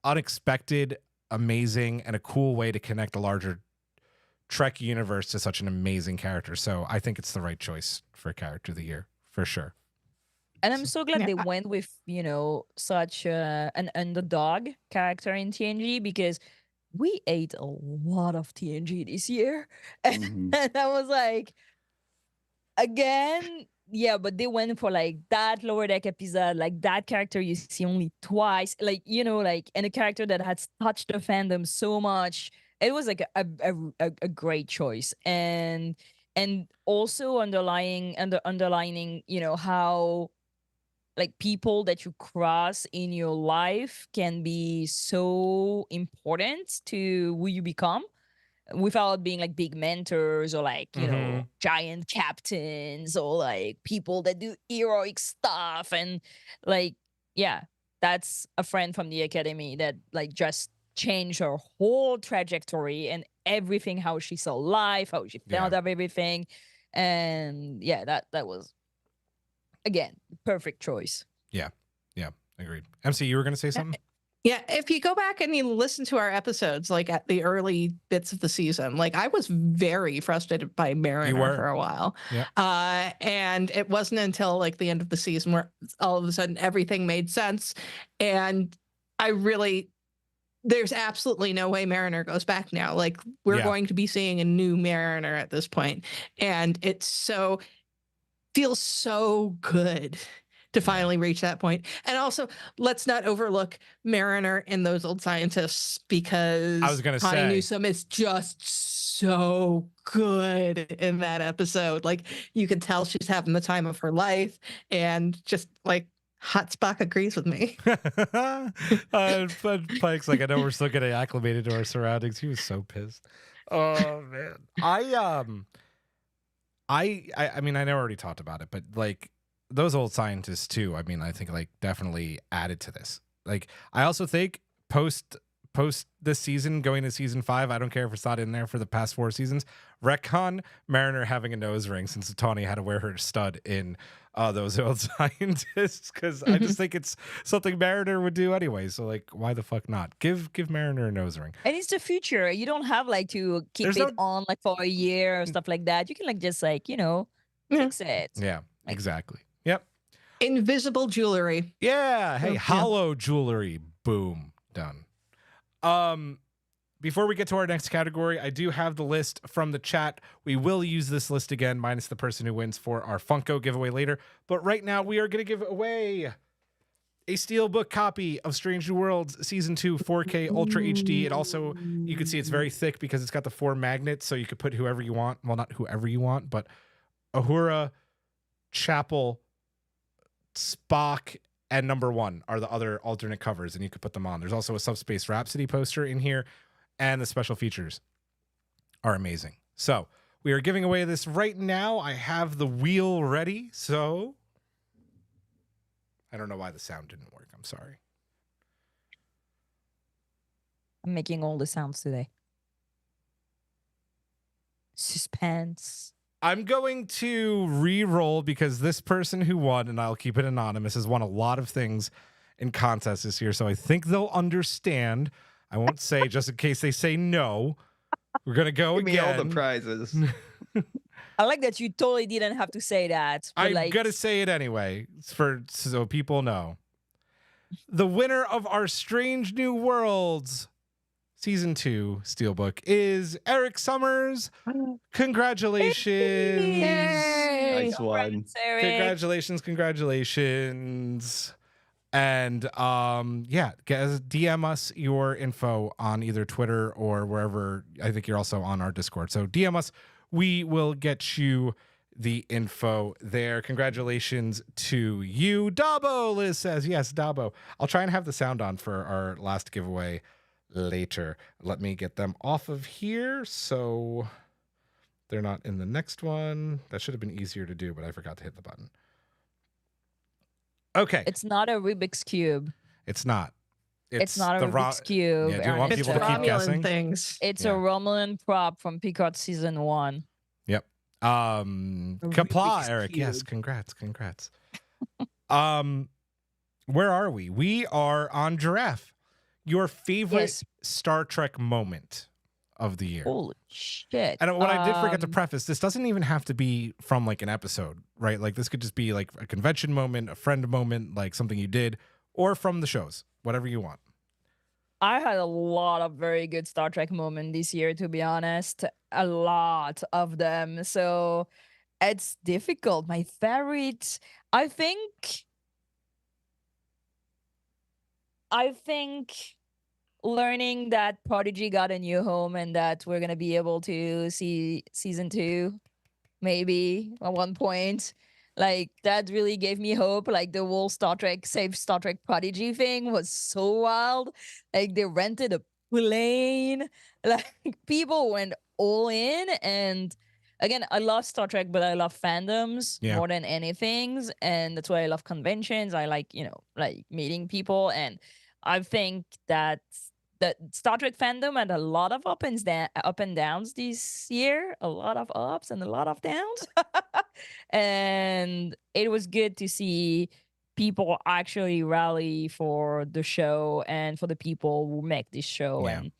unexpected, amazing, and a cool way to connect the larger Trek universe to such an amazing character. So I think it's the right choice for character of the year for sure.
And I'm so glad
Yeah.
they went with, such an underdog character in TNG, because we ate a lot of TNG this year.
Mhm.
And I was like, again, yeah, but they went for like that Lower Deck episode, like that character you see only twice, like, and a character that has touched the fandom so much. It was like a great choice. And also underlining, how like people that you cross in your life can be so important to who you become, without being like big mentors or like
Mhm.
giant captains or like people that do heroic stuff. And like, yeah, that's a friend from the academy that like just changed her whole trajectory and everything, how she saw life, how she felt
Yeah.
of everything. And yeah, that was, again, perfect choice.
Yeah, agreed. MC, you were going to say something?
Yeah, if you go back and you listen to our episodes, like at the early bits of the season, like I was very frustrated by Mariner
were.
for a while.
Yeah.
And it wasn't until like the end of the season where all of a sudden everything made sense. And there's absolutely no way Mariner goes back now. Like we're going to be seeing a new Mariner at this point. And feels so good to finally reach that point. And also, let's not overlook Mariner and those old scientists, because
I was going to
Connie
say
Newsom is just so good in that episode. Like you can tell she's having the time of her life, and just like Hot Spock agrees with me.
but Pike's like, I know we're still getting acclimated to our surroundings. He was so pissed. Oh man. I mean, I know I already talked about it, but like those old scientists too. I mean, I think like definitely added to this. Like, I also think post this season, going to season 5, I don't care if it's not in there for the past 4 seasons, retcon Mariner having a nose ring, since Tawny had to wear her stud in those old scientists, because I just think it's something Mariner would do anyway. So like, why the fuck not? Give Mariner a nose ring.
And it's the future. You don't have like to keep it on like for a year or stuff like that. You can like just like, fix it.
Yeah,
Like,
exactly. Yep.
Invisible jewelry.
Yeah. Hey,
Yeah.
hollow jewelry. Boom. Done. Before we get to our next category, I do have the list from the chat. We will use this list again, minus the person who wins, for our Funko giveaway later. But right now, we are going to give away a steelbook copy of Strange New Worlds Season 2 4K Ultra HD. It also, you can see it's very thick because it's got the 4 magnets, so you could put whoever you want. Well, not whoever you want, but Uhura, Chapel, Spock, and Number 1 are the other alternate covers, and you could put them on. There's also a Subspace Rhapsody poster in here, and the special features are amazing. So we are giving away this right now. I have the wheel ready, so I don't know why the sound didn't work. I'm sorry.
I'm making all the sounds today. Suspense.
I'm going to re-roll because this person who won, and I'll keep it anonymous, has won a lot of things in contests this year, so I think they'll understand. I won't say, just in case they say no. We're going to go
Give me
again.
all the prizes.
I like that you totally didn't have to say that. But
I'm
like,
going to say it anyway, so people know. The winner of our Strange New Worlds Season 2 Steelbook is Eric Summers. Congratulations.
Yay!
Nice one.
Eric.
Congratulations. And yeah, DM us your info on either Twitter or wherever. I think you're also on our Discord. So DM us. We will get you the info there. Congratulations to you. Dabo, Liz says. Yes, Dabo. I'll try and have the sound on for our last giveaway later. Let me get them off of here so they're not in the next one. That should have been easier to do, but I forgot to hit the button. Okay.
It's not a Rubik's Cube.
It's not.
It's not a Rubik's Cube.
Yeah, do you want
It's
people to keep
Romulan
guessing?
things.
It's
Yeah.
a Romulan prop from Picard Season 1.
Yep. Kapla,
Rubik's
Eric. Yes,
Cube.
congrats. where are we? We are on Giraffe. Your favorite
Yes.
Star Trek moment of the year.
Holy shit.
And what I did forget to
Um,
preface, this doesn't even have to be from like an episode, right? Like this could just be like a convention moment, a friend moment, like something you did, or from the shows, whatever you want.
I had a lot of very good Star Trek moments this year, to be honest. A lot of them. So it's difficult. My favorite, I think, I think learning that Prodigy got a new home and that we're gonna be able to see season 2, maybe at one point. Like that really gave me hope. Like the whole Star Trek Save Star Trek Prodigy thing was so wild. Like they rented a plane. Like people went all in. And again, I love Star Trek, but I love fandoms
Yeah.
more than anything. And that's why I love conventions. I like, like meeting people. And I think that Star Trek fandom had a lot of up and downs this year, a lot of ups and a lot of downs. And it was good to see people actually rally for the show and for the people who make this show
Yeah.
and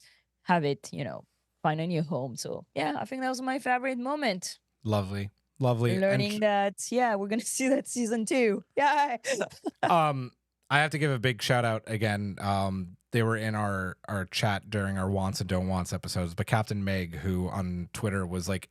have it, find a new home. So yeah, I think that was my favorite moment.
Lovely. And
Learning that, we're gonna see that season 2. Yeah.
I have to give a big shout out again. They were in our chat during our wants and don't wants episodes, but Captain Meg, who on Twitter was like,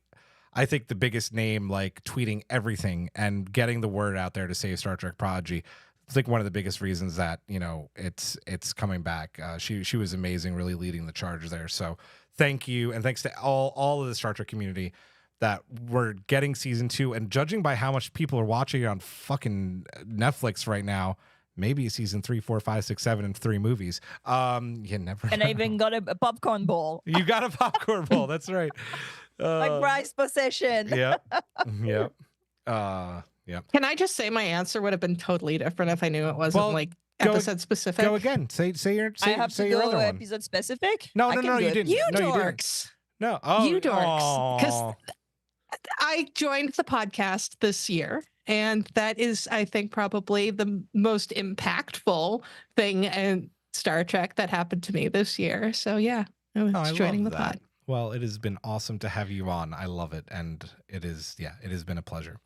I think the biggest name, like tweeting everything and getting the word out there to save Star Trek Prodigy. It's like one of the biggest reasons that it's coming back. She was amazing, really leading the charge there. So thank you, and thanks to all of the Star Trek community that we're getting season 2. And judging by how much people are watching it on fucking Netflix right now, maybe season 3, 4, 5, 6, 7, and 3 movies. You never.
And I even got a popcorn bowl.
You got a popcorn bowl. That's right.
My prized possession.
Yep. Yep. Yep.
Can I just say my answer would have been totally different if I knew it wasn't
Well,
like
go-
episode specific?
Go again. Say your
I have
say
to
your
go
other one.
episode specific.
No,
I
no,
can
no,
do
you
it.
didn't.
You
No, you didn't.
dorks.
No. Oh,
You dorks. Because
aw.
I joined the podcast this year, and that is, I think, probably the most impactful thing in Star Trek that happened to me this year. So yeah, I was
Oh, I
joining the
love that.
pod.
Well, it has been awesome to have you on. I love it. And it has been a pleasure.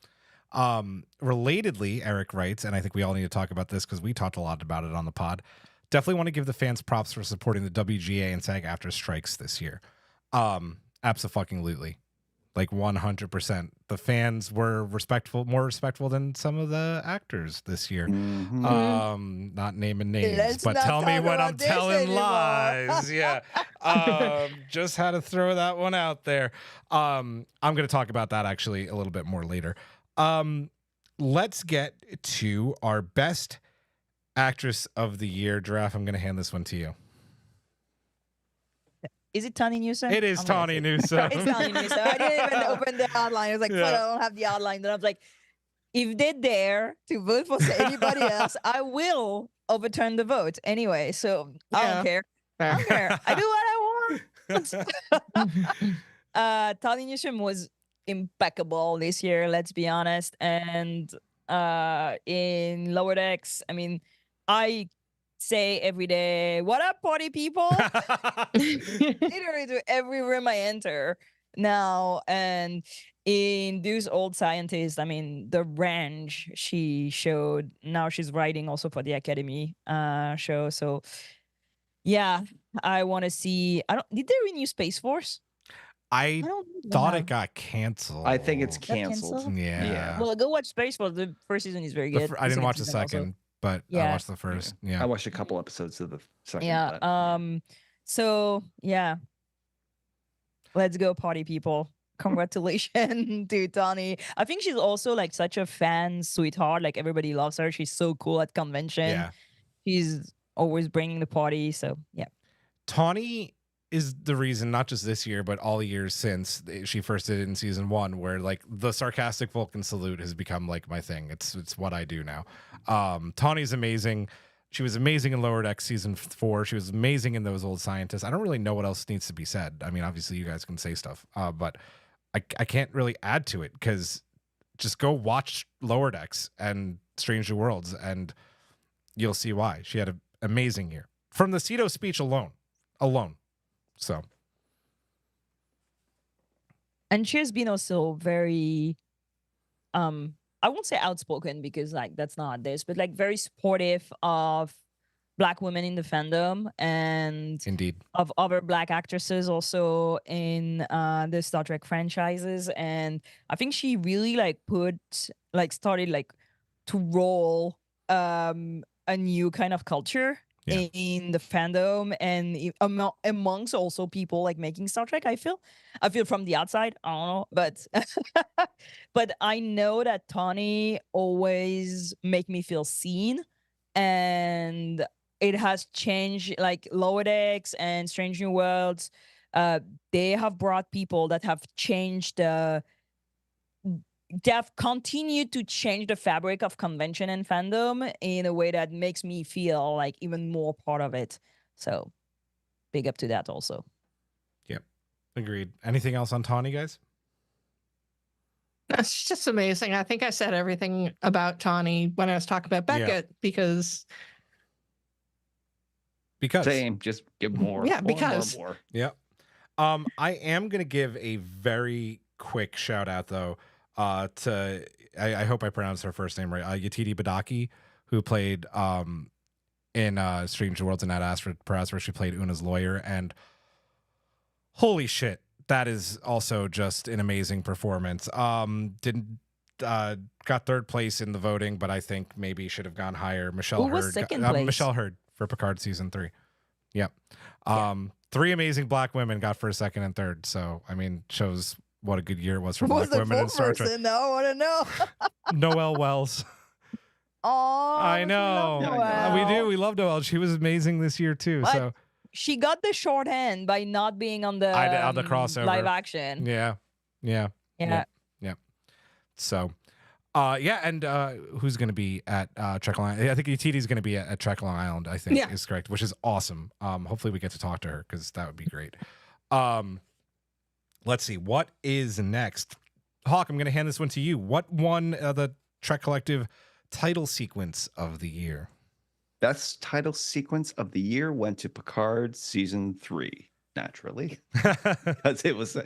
Relatedly, Eric writes, and I think we all need to talk about this because we talked a lot about it on the pod. Definitely want to give the fans props for supporting the WGA and SAG-AFTRA strikes this year. Abso-fucking-lutely. Like 100%. The fans were more respectful than some of the actors this year.
Mhm.
Not naming names,
Let's
but
not
tell me
talk
when
about
I'm
this
telling
anymore.
lies. Yeah. Just had to throw that one out there. I'm going to talk about that actually a little bit more later. Let's get to our best actress of the year. Giraffe, I'm going to hand this one to you.
Is it Tawny Newsom?
It is
I'm gonna
Tawny
say-
Newsom.
It's Tawny Newsom. I didn't even open the outline. I was like,
Yeah.
fuck, I don't have the outline. Then I was like, if they dare to vote for anybody else, I will overturn the vote anyway. So I
Yeah.
don't care. I don't care. I do what I want. Tawny Newsom was impeccable this year, let's be honest. And in Lower Decks, I mean, I say every day, what up, party people? Literally to every room I enter now. And in those old scientists, I mean, the range she showed. Now she's writing also for the Academy show. So yeah, I want to see. Did they renew Space Force?
I
don't think they
thought
have.
it got canceled.
I think it's
Got
canceled.
canceled?
Yeah.
Yeah.
Well, go watch Space Force. The first season is very
The
good.
I didn't watch the
season also.
second, but I
Yeah.
watched the first. Yeah.
I watched a couple episodes of the second.
Yeah.
but-
So yeah. Let's go, party people. Congratulations to Tawny. I think she's also like such a fan sweetheart. Like everybody loves her. She's so cool at convention.
Yeah.
She's always bringing the party. So yeah.
Tawny is the reason, not just this year, but all years since she first did it in season 1, where like the sarcastic Vulcan salute has become like my thing. It's what I do now. Tawny's amazing. She was amazing in Lower Decks season 4. She was amazing in those old scientists. I don't really know what else needs to be said. I mean, obviously you guys can say stuff, but I can't really add to it because just go watch Lower Decks and Strange New Worlds, and you'll see why. She had an amazing year from the Cedo speech alone. So,
And she has been also very I won't say outspoken because like that's not this, but like very supportive of Black women in the fandom and
indeed,
of other Black actresses also in the Star Trek franchises. And I think she really like started like to roll a new kind of culture
Yeah.
in the fandom and amongst also people like making Star Trek. I feel from the outside, I don't know, but but I know that Tawny always make me feel seen, and it has changed. Like Lower Decks and Strange New Worlds, they have brought people that have changed they have continued to change the fabric of convention and fandom in a way that makes me feel like even more part of it. So big up to that also.
Yep. Agreed. Anything else on Tawny, guys?
That's just amazing. I think I said everything about Tawny when I was talking about Beckett because
Same, just give more.
Yeah,
more,
because-
more.
Yep. I am gonna give a very quick shout out though to I hope I pronounced her first name right. Yetide Badaki, who played in Strange Worlds and Ad Astra, where she played Una's lawyer, and holy shit, that is also just an amazing performance. Didn't got third place in the voting, but I think maybe should have gone higher. Michelle
Who was
Hurd,
second place?
Michelle Hurd for Picard season 3. Yep. Three amazing Black women got first, second, and third. So I mean, shows what a good year it was for Black women in Star Trek.
Now I want to know.
Noelle Wells.
Oh,
I know. We do. We love Noelle. She was amazing this year too.
But
So
she got the short hand by not being on the
on the crossover
live action.
yeah. So, and who's going to be at Trek Long Island? I think Yetidi's going to be at Trek Long Island, I think is correct, which is awesome. Hopefully we get to talk to her because that would be great. Let's see. What is next? Hawk, I'm going to hand this one to you. What won the Trek Collective title sequence of the year?
Best title sequence of the year went to Picard season 3, naturally, because it was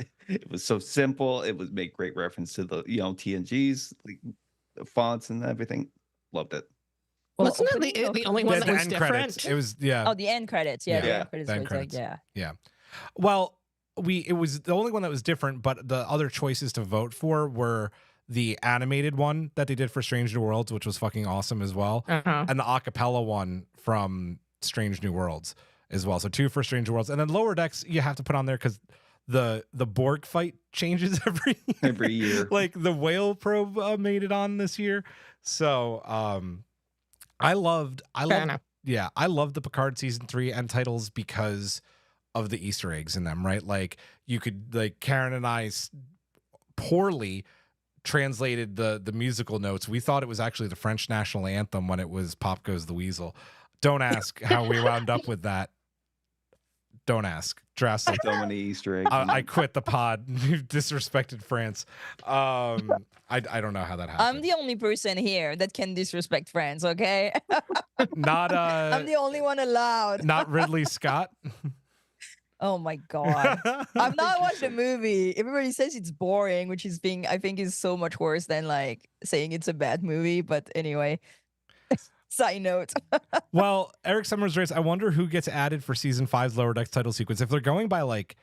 so simple. It was made great reference to the TNGs, like, the fonts and everything. Loved it.
Well,
wasn't it the only one that was
end
different?
credits. It was the
end credits. Yeah, the end credits.
The end
was
credits.
like,
yeah. Well, it was the only one that was different, but the other choices to vote for were the animated one that they did for Strange New Worlds, which was fucking awesome as well, and the acapella one from Strange New Worlds as well. So 2 for Strange New Worlds, and then Lower Decks you have to put on there because the Borg fight changes every year. Like the whale probe made it on this year. So I loved the Picard season 3 end titles because of the Easter eggs in them, right? Like you could, like, Karen and I poorly translated the musical notes. We thought it was actually the French national anthem when it was Pop Goes the Weasel. Don't ask how we wound up with that. Don't ask. Drastic.
So many Easter eggs.
I quit the pod. You've disrespected France. I don't know how that happened.
I'm the only person here that can disrespect France, okay?
Not
I'm the only one allowed.
Not Ridley Scott.
Oh my god. I've not watched the movie. Everybody says it's boring, which I think is so much worse than like saying it's a bad movie. But anyway, side note.
Well, Eric Summers race. I wonder who gets added for season 5's Lower Decks title sequence. If they're going by like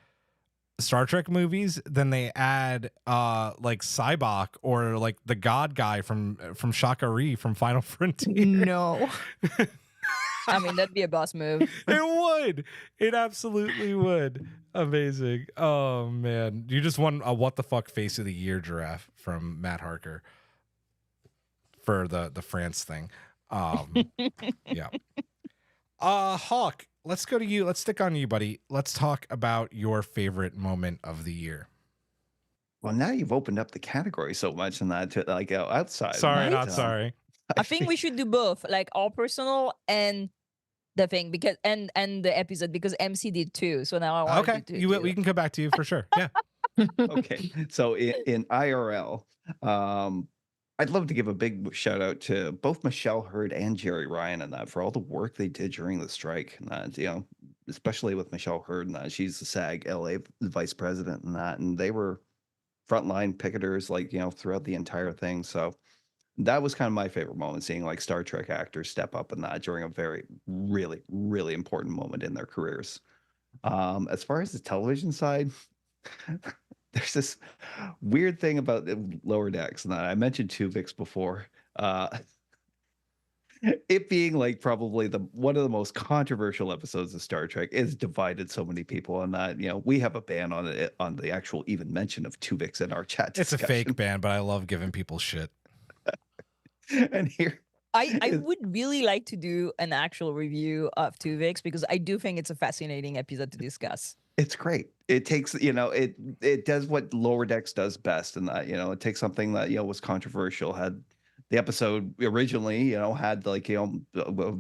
Star Trek movies, then they add like Cybok or like the God guy from Shakari from Final Frontier.
No.
I mean, that'd be a boss move.
It would. It absolutely would. Amazing. Oh man, you just won a what the fuck face of the year giraffe from Matt Harker for the France thing. Yeah. Hawk, let's go to you. Let's stick on you, buddy. Let's talk about your favorite moment of the year.
Well, now you've opened up the category so much and that to like go outside.
Sorry,
right?
not sorry.
I think we should do both, like all personal and the thing, because and the episode, because MC did too. So now I want
okay. We can come back to you for sure. Yeah.
Okay. So in IRL, I'd love to give a big shout out to both Michelle Hurd and Jerry Ryan and that for all the work they did during the strike. And that, especially with Michelle Hurd and that she's the SAG LA vice president and that, and they were frontline picketers throughout the entire thing. So that was kind of my favorite moment, seeing like Star Trek actors step up in that during a very, really, really important moment in their careers. As far as the television side, there's this weird thing about the Lower Decks, and I mentioned Tuvix before. It being like probably one of the most controversial episodes of Star Trek is divided so many people, and that we have a ban on it, on the actual even mention of Tuvix in our chat discussion.
It's a fake ban, but I love giving people shit.
And here
I would really like to do an actual review of Tuvix because I do think it's a fascinating episode to discuss.
It's great. It takes, it does what Lower Decks does best, in that, it takes something that, was controversial, had the episode originally, had like, a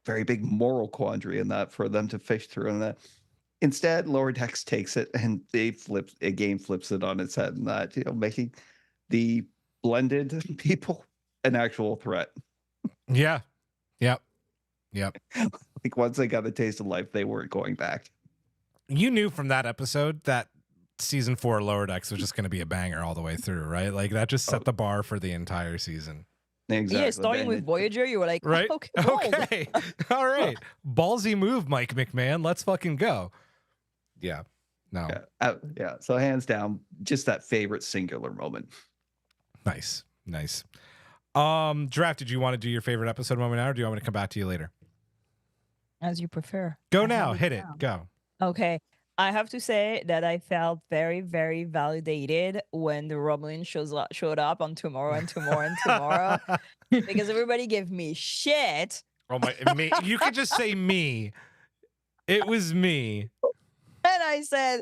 very big moral quandary in that for them to fish through. And that instead, Lower Decks takes it and flips it on its head, and that, making the blended people an actual threat.
Yeah. Yep.
Like once they got the taste of life, they weren't going back.
You knew from that episode that season 4 Lower Decks was just going to be a banger all the way through, right? Like that just set the bar for the entire season.
Exactly.
Yeah, starting with Voyager, you were like,
right?
Okay, bold.
Okay. All right. Ballsy move, Mike McMahon. Let's fucking go. Yeah. No.
Yeah. So hands down, just that favorite singular moment.
Nice. Giraffe, did you want to do your favorite episode moment now, or do you want me to come back to you later?
As you prefer.
Go
I
now.
have
Hit it.
down.
Go.
Okay. I have to say that I felt very, very validated when the Romulan showed up on Tomorrow and Tomorrow and Tomorrow because everybody gave me shit.
Oh my, me. You could just say me. It was me.
And I said,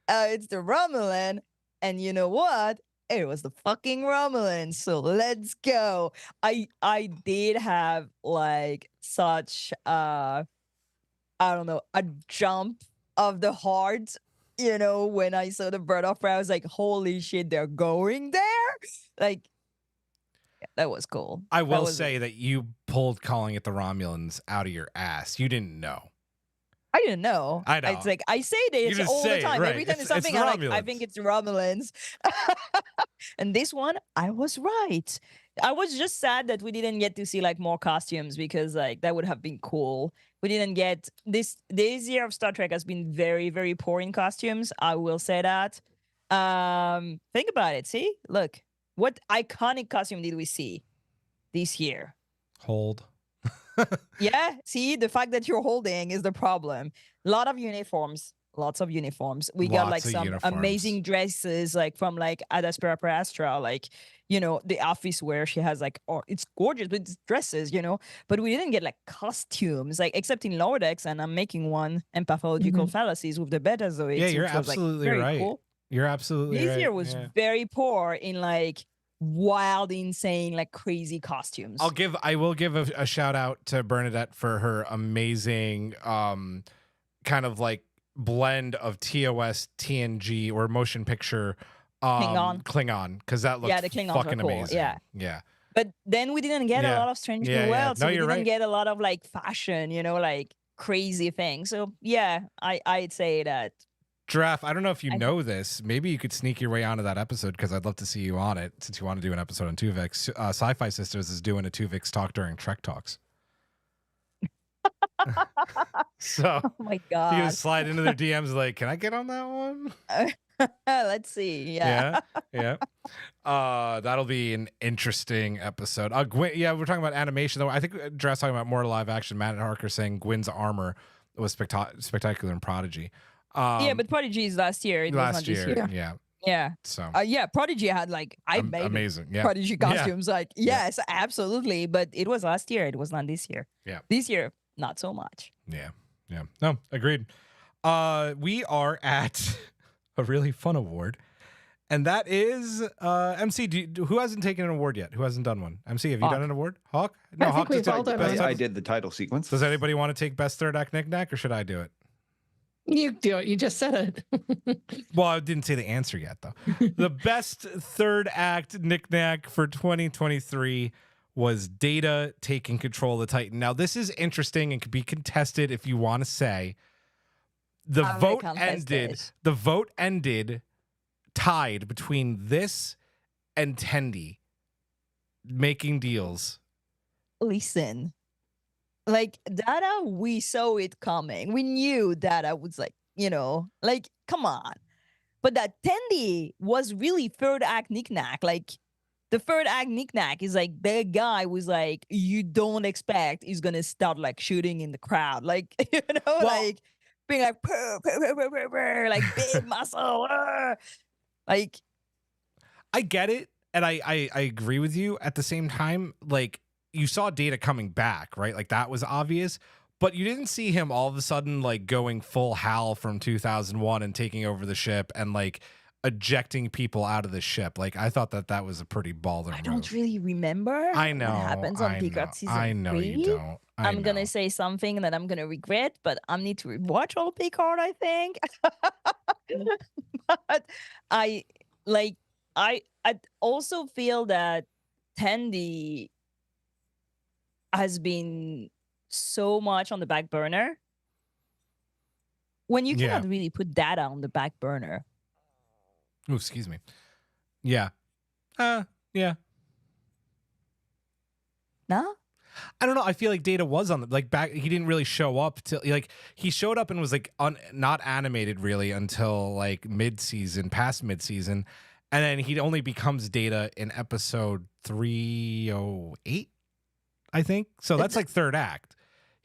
it's the Romulan. And you know what? It was the fucking Romulan. So let's go. I did have like such I don't know, a jump of the heart, when I saw the bird of prey. I was like, holy shit, they're going there. Like, yeah, that was cool.
I will say that you pulled calling it the Romulans out of your ass. You didn't know.
I didn't know.
I know.
It's like I say this all the time.
Right.
Every time
It's
something,
the
I'm like, I
Romulans.
think it's the Romulans. And this one, I was right. I was just sad that we didn't get to see like more costumes because like that would have been cool. We didn't get this year of Star Trek has been very, very poor in costumes. I will say that. Think about it. See, look, what iconic costume did we see this year?
Hold.
Yeah, see, the fact that you're holding is the problem. Lots of uniforms. We got like some amazing dresses, like from like Ad Aspera per Astra, like the office wear. She has like, it's gorgeous with dresses, but we didn't get like costumes, like except in Lower Decks, and I'm making one and pathological fallacies with the Betazoids.
Yeah, you're
which was, like,
absolutely
very
right.
cool.
You're absolutely right.
This year was very poor in like wild, insane, like crazy costumes.
I will give a shout out to Bernadette for her amazing kind of like blend of TOS, TNG, or motion picture Klingon, because that looked
the Klingons
fucking
were cool.
amazing. Yeah.
But then we didn't get a lot of Strange New Worlds, so we didn't get a lot of like fashion, like crazy things. So yeah, I'd say that.
Giraffe, I don't know if you know this. Maybe you could sneak your way onto that episode because I'd love to see you on it since you want to do an episode on Tuvix. Sci-Fi Sisters is doing a Tuvix talk during Trek Talks. So,
oh my God.
You can slide into their DMs like, can I get on that one?
Let's see. Yeah.
That'll be an interesting episode. We're talking about animation though. I think Giraffe's talking about more live action. Matt Harker saying Gwyn's armor was spectacular in Prodigy.
But Prodigy is last year. It was not this year. Yeah.
So
Prodigy had like made
amazing. Yeah.
Prodigy costumes. Like yes, absolutely. But it was last year. It was not this year.
Yeah.
This year, not so much.
Yeah. No, agreed. We are at a really fun award, and that is MC. Who hasn't taken an award yet? Who hasn't done one? MC, have you done an award? Hawk? No,
I think we've all done one.
I did the title sequence.
Does anybody want to take best third act Knick Knack, or should I do it?
You do it. You just said it.
Well, I didn't say the answer yet, though. The best third act Knick Knack for 2023 was Data taking control of the Titan. Now, this is interesting and could be contested if you want to say. The
I'm gonna
vote
contest
ended.
it.
The vote ended tied between this and Tendi making deals.
Listen, like Data, we saw it coming. We knew Data was like, like, come on. But that Tendi was really third act Knick Knack. Like, the third act Knick Knack is like the guy was like, you don't expect he's gonna start like shooting in the crowd. Like,
Well-
like being like, purr, purr, purr, purr, purr, purr, like big muscle. Like,
I get it, and I agree with you. At the same time, like, you saw Data coming back, right? Like, that was obvious, but you didn't see him all of a sudden like going full Hal from 2001 and taking over the ship and like ejecting people out of the ship. Like, I thought that was a pretty baller
I
move.
don't really remember
I know
what happens on
I
Picard
know,
season
I know
3.
you don't.
I'm
know.
gonna say something that I'm gonna regret, but I need to watch all Picard, I think. But I like I also feel that Tendi has been so much on the back burner when you
Yeah.
cannot really put Data on the back burner.
Oh, excuse me. Yeah. Yeah.
No?
I don't know. I feel like Data was on the like back. He didn't really show up till like he showed up and was like not animated really until like past mid season, and then he only becomes Data in episode 308, I think. So that's like third act.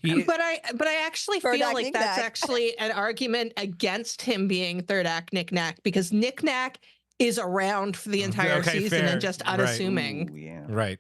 But I actually
Third
feel
act
like
Knick
that's
Knack.
actually an argument against him being third act Knick Knack, because Knick Knack is around for the entire
Okay,
season
fair.
and just
Right.
unassuming.
Ooh, yeah.
Right.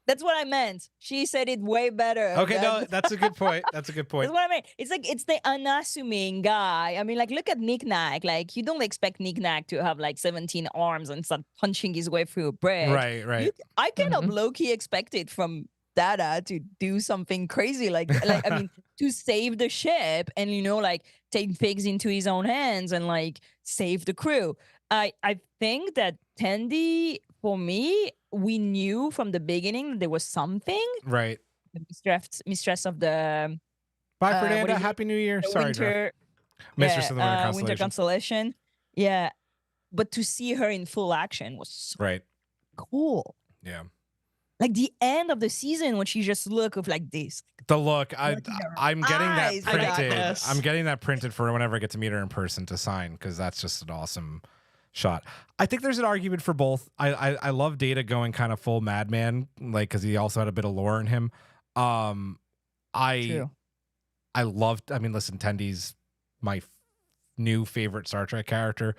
That's what I meant. She said it way better.
Okay. No, that's a good point. That's a good point.
That's what I mean. It's like it's the unassuming guy. I mean, like, look at Knick Knack. Like, you don't expect Knick Knack to have like 17 arms and start punching his way through a brick.
Right. Right.
I kind of
Mhm.
low-key expect it from Data to do something crazy, like I mean, to save the ship and like take things into his own hands and like save the crew. I think that Tendi, for me, we knew from the beginning that there was something.
Right.
The mistress of the
Bye,
what
Fernanda.
is it?
Happy New Year.
the
Sorry, Jeff.
winter,
Mistress of the Winter
Winter
Constellation.
Constellation. Yeah, but to see her in full action was so
Right.
cool.
Yeah.
Like the end of the season when she just look of like this.
The look,
Look at her
I'm getting that
eyes. I got
printed.
this.
I'm getting that printed for whenever I get to meet her in person to sign, because that's just an awesome shot. I think there's an argument for both. I love Data going kind of full madman, like, because he also had a bit of lore in him.
True.
I loved. I mean, listen, Tendi's my new favorite Star Trek character.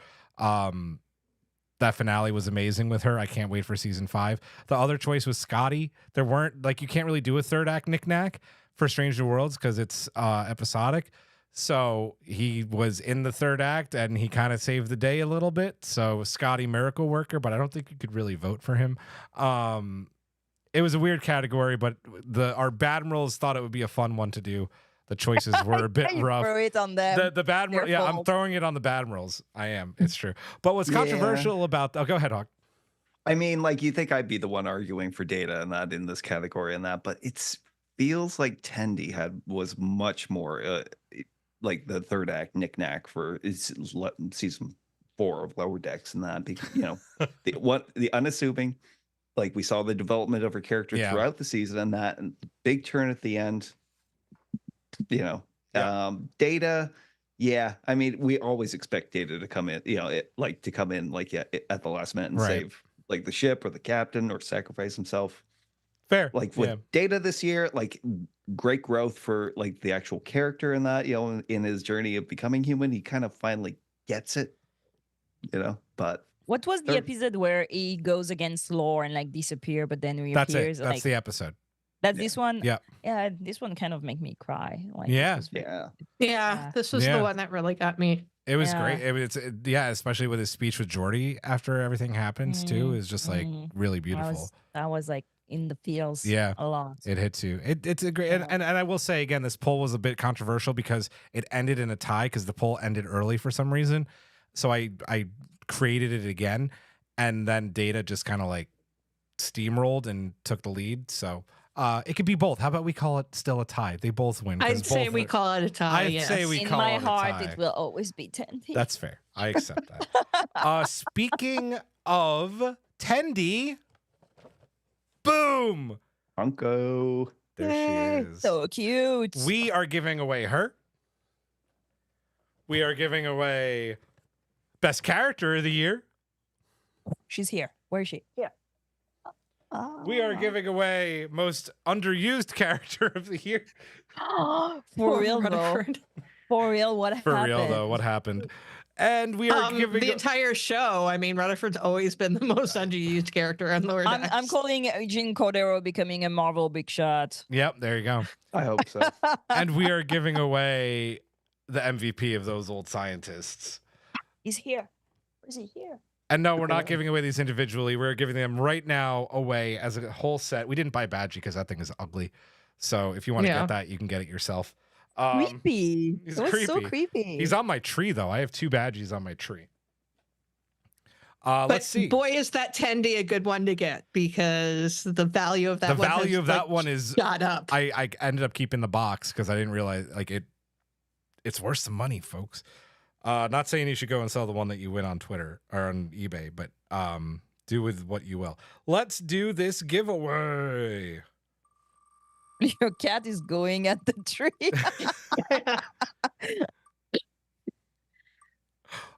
That finale was amazing with her. I can't wait for season 5. The other choice was Scotty. There weren't like, you can't really do a third act Knick Knack for Strange New Worlds because it's episodic. So he was in the third act and he kind of saved the day a little bit. So Scotty Miracle Worker, but I don't think you could really vote for him. It was a weird category, but our Badmirals thought it would be a fun one to do. The choices were a bit
You
rough.
throw it on them.
The Badmiral,
Their
yeah, I'm
fault.
throwing it on the Badmirals. I am. It's true. But what's
Yeah.
controversial about? Oh, go ahead, Hawk.
I mean, like, you think I'd be the one arguing for Data and that in this category and that, but it feels like Tendi was much more like the third act Knick Knack for season 4 of Lower Decks and that, because the unassuming, like, we saw the development of her character
Yeah.
throughout the season and that, and the big turn at the end.
Yeah.
Data. Yeah, I mean, we always expect Data to come in, at the last minute and
Right.
save like the ship or the captain or sacrifice himself.
Fair.
Like with
yeah.
Data this year, like, great growth for like the actual character in that, in his journey of becoming human, he kind of finally gets it, but
What was the
third-
episode where he goes against lore and like disappear, but then
That's
reappears?
it. That's
Like,
the episode.
that's this one.
Yeah.
Yeah, this one kind of make me cry. Like,
Yeah.
it was very-
yeah.
Yeah,
Yeah.
this was
Yeah.
the one that really got me.
It was
Yeah.
great. Yeah, especially with his speech with Geordi after everything happens too, is just like really
That
beautiful.
was like in the feels.
Yeah.
A lot.
It hits you. It's a great,
Yeah.
and I will say again, this poll was a bit controversial because it ended in a tie because the poll ended early for some reason. So I created it again, and then Data just kind of like steamrolled and took the lead. So it could be both. How about we call it still a tie? They both win. 'cause
I'd say
both
we
are-
call it a tie.
I'd
yes.
say we
In
call
my
it a
heart,
tie.
it will always be Tendi.
That's fair. I accept that. Speaking of Tendi, boom,
Funko.
there
Yay,
she is.
so cute.
We are giving away her. We are giving away best character of the year.
She's here. Where is she? Here.
We are giving away most underused character of the year.
For
Poor
real though.
Rutherford.
For real, what
For
happened?
real though, what happened? And we are giving
The entire show. I mean, Rutherford's always been the most underused character on Lower Decks.
I'm calling Jean Cordero becoming a Marvel big shot.
Yep, there you go.
I hope so.
And we are giving away the MVP of those old scientists.
He's here. Is he here?
And no, we're not giving away these individually. We're giving them right now away as a whole set. We didn't buy Badgie because that thing is ugly. So if you want to
Yeah.
get that, you can get it yourself.
Creepy.
he's
It was so
creepy.
creepy.
He's on my tree, though. I have 2 Badgies on my tree.
But
Let's see.
boy, is that Tendi a good one to get because the value of that
The
one has,
value of
like,
that one is
shot up.
I ended up keeping the box because I didn't realize like it's worth some money, folks. Not saying you should go and sell the one that you win on Twitter or on eBay, but do with what you will. Let's do this giveaway.
Your cat is going at the tree.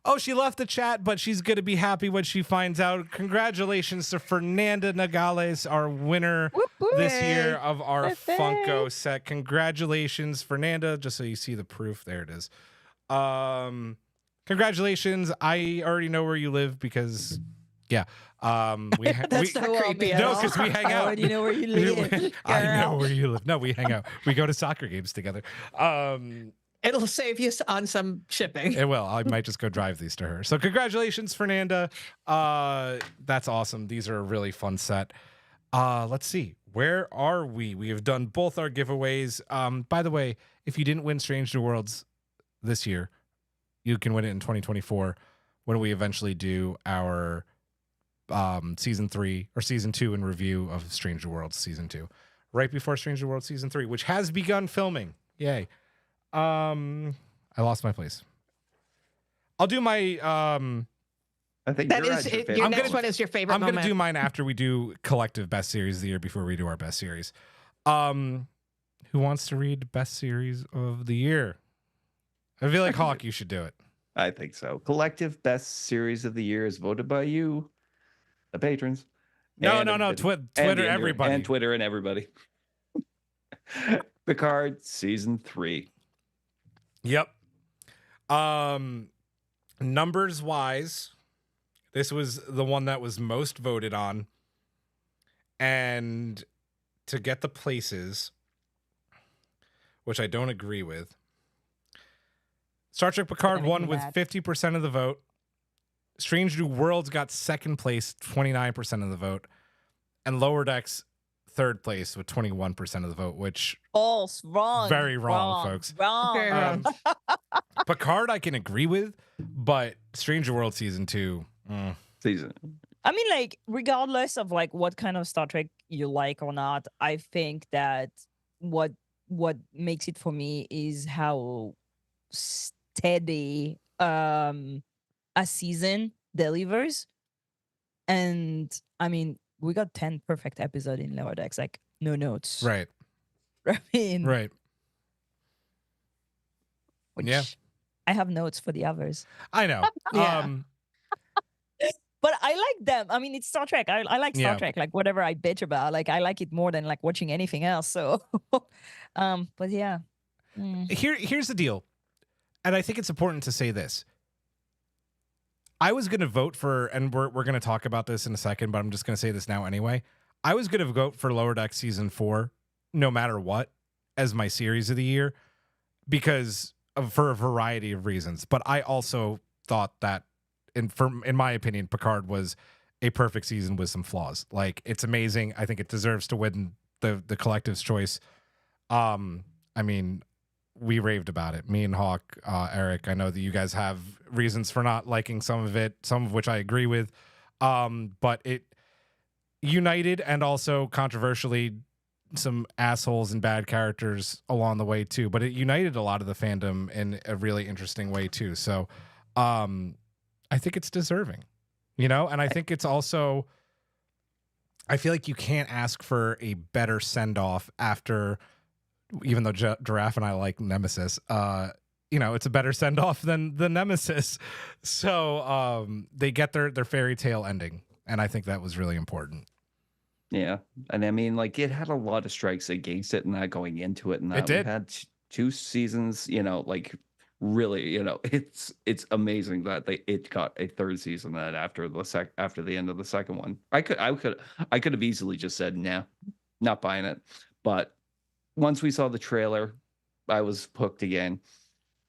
Oh, she left the chat, but she's going to be happy when she finds out. Congratulations to Fernanda Nogales, our winner
Whoop, whoop.
this year of our
Whoop, whoop.
Funko set. Congratulations, Fernanda. Just so you see the proof. There it is. Congratulations. I already know where you live because, yeah. We
That's not
Cool,
creepy
man.
at
no,
all.
because we hang
I
out.
already know where you live.
I know
girl.
where you live. No, we hang out. We go to soccer games together.
It'll save you on some shipping.
It will. I might just go drive these to her. So congratulations, Fernanda. That's awesome. These are a really fun set. Let's see. Where are we? We have done both our giveaways. By the way, if you didn't win Strange New Worlds this year, you can win it in 2024 when we eventually do our season 3 or season 2 in review of Strange New Worlds season 2, right before Strange New Worlds season 3, which has begun filming. Yay. I lost my place. I'll do my
I think
That
your
is
ads are
it,
favorite.
your
I'm
next
gonna-
one is your favorite
I'm
moment.
gonna do mine after we do collective best series of the year before we do our best series. Who wants to read best series of the year? I feel like Hawk, you should do it.
I think so. Collective best series of the year is voted by you, the patrons.
No,
and
no, no.
and
Twitter,
the internet,
everybody.
and Twitter and everybody. Picard season 3.
Yep. Numbers wise, this was the one that was most voted on. And to get the places, which I don't agree with, Star Trek Picard
Gonna
won
do
with
that.
50% of the vote. Strange New Worlds got second place, 29% of the vote. And Lower Decks third place with 21% of the vote, which
False, wrong.
Very wrong, folks.
Wrong.
Very wrong.
Picard I can agree with, but Stranger World season 2.
Season.
I mean, like, regardless of like what kind of Star Trek you like or not, I think that what makes it for me is how steady a season delivers. And I mean, we got 10 perfect episodes in Lower Decks, like no notes.
Right,
I mean,
right.
which
Yeah.
I have notes for the others.
I know.
Yeah.
But I like them. I mean, it's Star Trek. I like Star
Yeah.
Trek. Like whatever I bitch about, like I like it more than like watching anything else. So, but yeah. Mm.
Here's the deal. And I think it's important to say this. I was going to vote for, and we're going to talk about this in a second, but I'm just going to say this now anyway. I was going to vote for Lower Decks season 4, no matter what, as my series of the year, because for a variety of reasons. But I also thought that, in my opinion, Picard was a perfect season with some flaws. Like, it's amazing. I think it deserves to win the collective's choice. I mean, we raved about it. Me and Hawk, Eric. I know that you guys have reasons for not liking some of it, some of which I agree with. But it united, and also controversially, some assholes and bad characters along the way too. But it united a lot of the fandom in a really interesting way too. So, I think it's deserving, you know. And I think it's also, I feel like you can't ask for a better send off after. Even though Giraffe and I like Nemesis, you know, it's a better send off than the Nemesis. So they get their fairy tale ending, and I think that was really important.
Yeah, and I mean, like, it had a lot of strikes against it, and not going into it, and that
It did.
we had 2 seasons. You know, like, really, you know, it's amazing that it got a 3rd season that after the end of the second one. I could have easily just said, nah, not buying it, but once we saw the trailer, I was hooked again.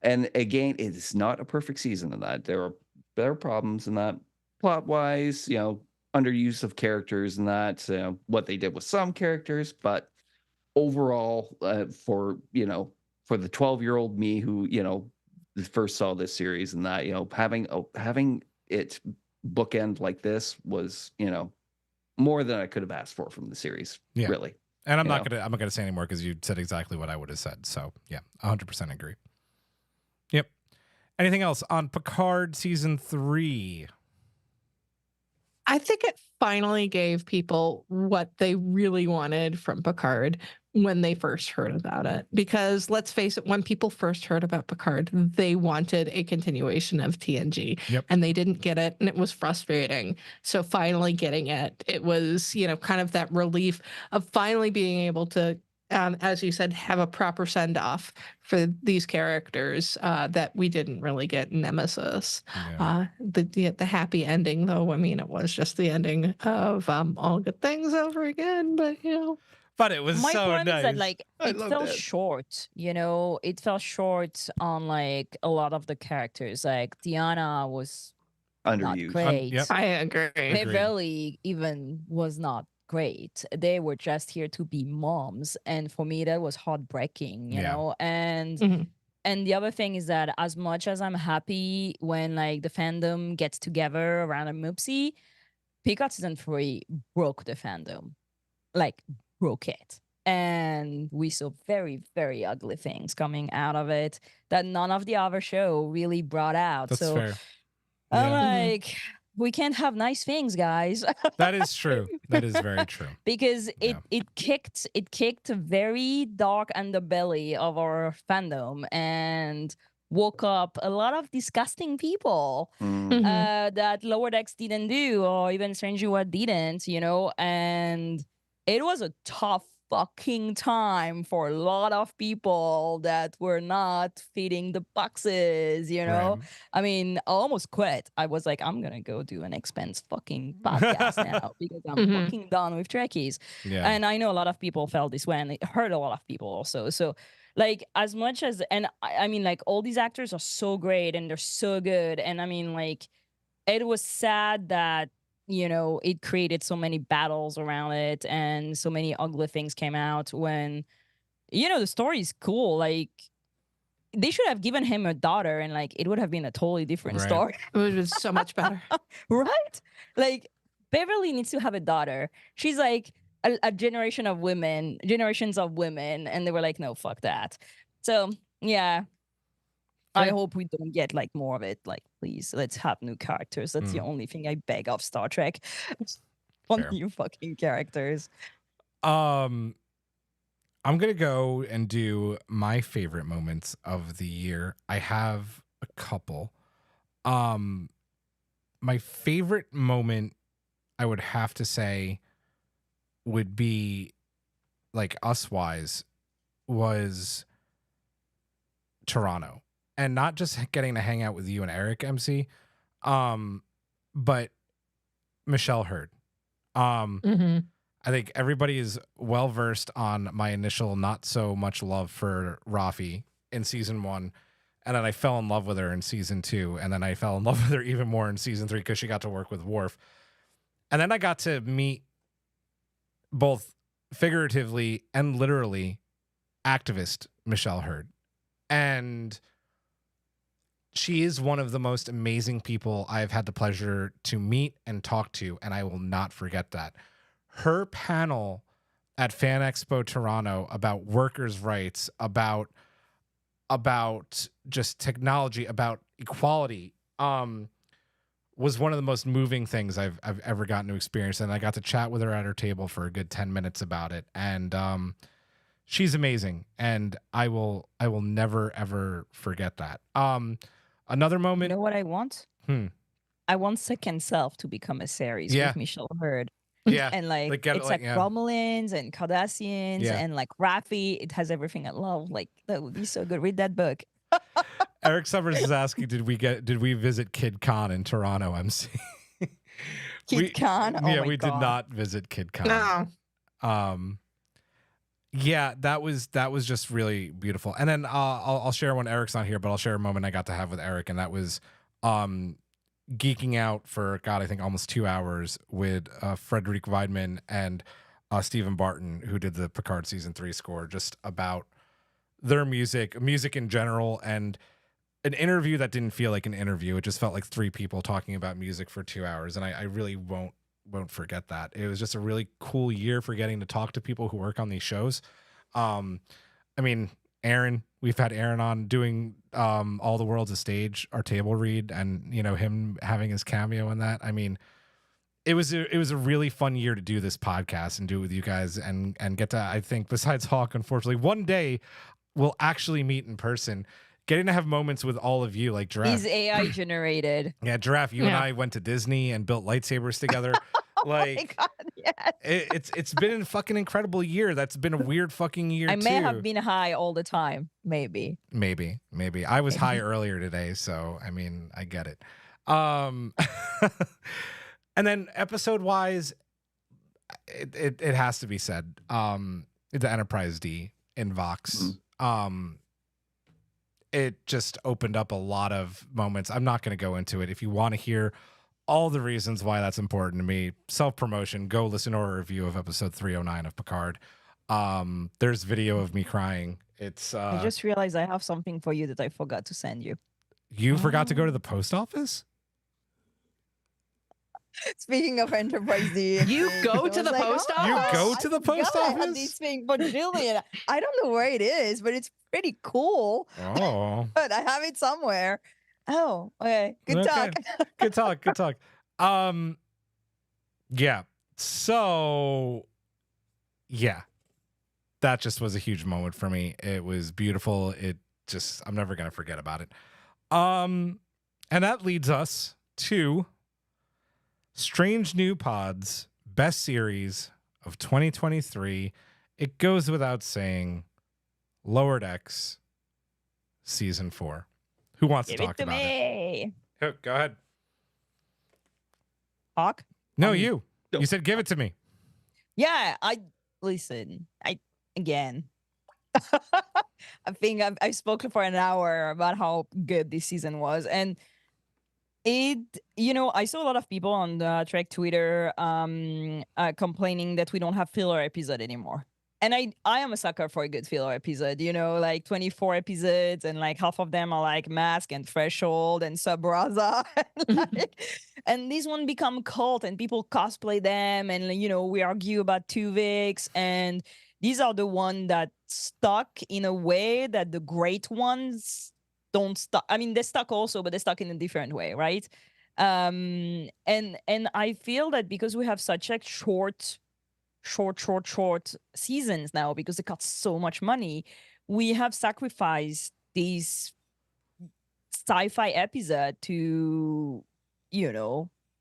And again, it is not a perfect season in that. There are problems in that, plot wise, you know, underuse of characters and that, what they did with some characters. But overall, for the 12-year-old me who, you know, first saw this series, and that, you know, having it bookend like this was, you know, more than I could have asked for from the series.
Yeah.
Really.
And I'm not gonna say anymore because you said exactly what I would have said. So yeah, 100% agree. Yep. Anything else on Picard season 3?
I think it finally gave people what they really wanted from Picard when they first heard about it. Because let's face it, when people first heard about Picard, they wanted a continuation of TNG.
Yep.
And they didn't get it, and it was frustrating. So finally getting it, it was, you know, kind of that relief of finally being able to, as you said, have a proper send-off for these characters that we didn't really get in Nemesis.
Yeah.
The happy ending, though, I mean, it was just the ending of All Good Things over again, but, you know.
But it was
My
so
point
nice.
is that, like,
I
it
loved
fell
it.
short, you know, it fell short on, like, a lot of the characters. Like, Diana was not
Underused.
great.
Yep.
I agree.
Agreed.
Beverly even was not great. They were just here to be moms, and for me that was heartbreaking, you
Yeah.
know. And
Mhm.
and the other thing is that as much as I'm happy when, like, the fandom gets together around a Moopsie, Picard season 3 broke the fandom, like, broke it. And we saw very, very ugly things coming out of it that none of the other show really brought out.
That's
so
fair.
I'm
Yeah.
Mhm.
like, we can't have nice things, guys.
That is true. That is very true.
Because
Yeah.
it kicked a very dark underbelly of our fandom and woke up a lot of disgusting people
Mm.
that Lower Decks didn't do, or even Strange New World didn't, you know. And it was a tough fucking time for a lot of people that were not fitting the boxes, you know.
Right.
I mean, I almost quit. I was like, I'm gonna go do an expense fucking podcast now because I'm
Mhm.
fucking done with Trekkies.
Yeah.
And I know a lot of people felt this way, and it hurt a lot of people also. So, like, as much as, and I mean, like, all these actors are so great and they're so good. And I mean, like, it was sad that, you know, it created so many battles around it and so many ugly things came out when, you know, the story is cool. Like, they should have given him a daughter, and, like, it would have been a totally different
Right.
story.
It would have been so much better.
Right? Like, Beverly needs to have a daughter. She's like a generations of women, and they were like, no, fuck that. So yeah, I
Fair.
hope we don't get, like, more of it. Like, please, let's have new characters. That's the only thing I beg of Star Trek. On
Fair.
new fucking characters.
I'm gonna go and do my favorite moments of the year. I have a couple. My favorite moment, I would have to say, would be, like, us wise, was Toronto, and not just getting to hang out with you and Eric, MC, but Michelle Hurd.
Mhm.
I think everybody is well versed on my initial not so much love for Rafi in season 1, and then I fell in love with her in season 2, and then I fell in love with her even more in season 3 because she got to work with Worf. And then I got to meet both figuratively and literally activist Michelle Hurd. And she is one of the most amazing people I've had the pleasure to meet and talk to, and I will not forget that. Her panel at Fan Expo Toronto about workers' rights, about just technology, about equality, was one of the most moving things I've ever gotten to experience. And I got to chat with her at her table for a good 10 minutes about it. And she's amazing. And I will never, ever forget that. Another moment.
You know what I want? I want Second Self to become a series with Michelle Hurd.
Yeah.
And like it's like Romulans and Cardassians and like Raffi. It has everything I love. Like that would be so good. Read that book.
Eric Summers is asking, did we visit Kid Con in Toronto, MC?
Kid Con? Oh
yeah,
my
we
God.
did not visit Kid Con.
No.
Yeah, that was just really beautiful. And then I'll share when Eric's not here, but I'll share a moment I got to have with Eric, and that was geeking out for I think almost 2 hours with Frederick Weidman and Stephen Barton, who did the Picard season 3 score, just about their music in general, and an interview that didn't feel like an interview. It just felt like 3 people talking about music for 2 hours, and I really won't forget that. It was just a really cool year for getting to talk to people who work on these shows. I mean, Aaron, we've had Aaron on doing All the World's a Stage, our table read, and him having his cameo in that. I mean, it was a really fun year to do this podcast and do it with you guys and get to, I think, besides Hawk, unfortunately, one day we'll actually meet in person. Getting to have moments with all of you, like Giraffe.
He's AI generated.
Yeah, Giraffe, you and I went to Disney and built lightsabers together. Like,
oh my God, yes.
It's been a fucking incredible year. That's been a weird fucking year.
I may have been high all the time. Maybe.
I was high earlier today, so I mean, I get it. And then episode wise, it has to be said, the Enterprise D in Vox. It just opened up a lot of moments. I'm not going to go into it. If you want to hear all the reasons why that's important to me, self-promotion, go listen to our review of episode 309 of Picard. There's video of me crying. It's
I just realized I have something for you that I forgot to send you.
You forgot to go to the post office?
Speaking of Enterprise D,
You go to the post office?
You go to the post
I had
office?
this thing, but Jillian, I don't know where it is, but it's pretty cool.
Oh.
But I have it somewhere. Oh, okay. Good
Okay.
talk.
Good talk. Yeah. So yeah. That just was a huge moment for me. It was beautiful. I'm never gonna forget about it. And that leads us to Strange New Pod's best series of 2023. It goes without saying, Lower Decks season 4. Who wants to talk about it? Oh, go ahead.
Hawk?
No, you. You said give it to me.
Yeah, again. I think I spoke for an hour about how good this season was, and I saw a lot of people on the Trek Twitter complaining that we don't have filler episode anymore. And I am a sucker for a good filler episode, like 24 episodes, and like half of them are like Mask and Threshold and Sub Raza. And these one become cult and people cosplay them, and we argue about Tuvix, and these are the ones that stuck in a way that the great ones don't stuck. I mean, they're stuck also, but they're stuck in a different way, right? And I feel that because we have such like short seasons now, because they cut so much money, we have sacrificed these sci-fi episode to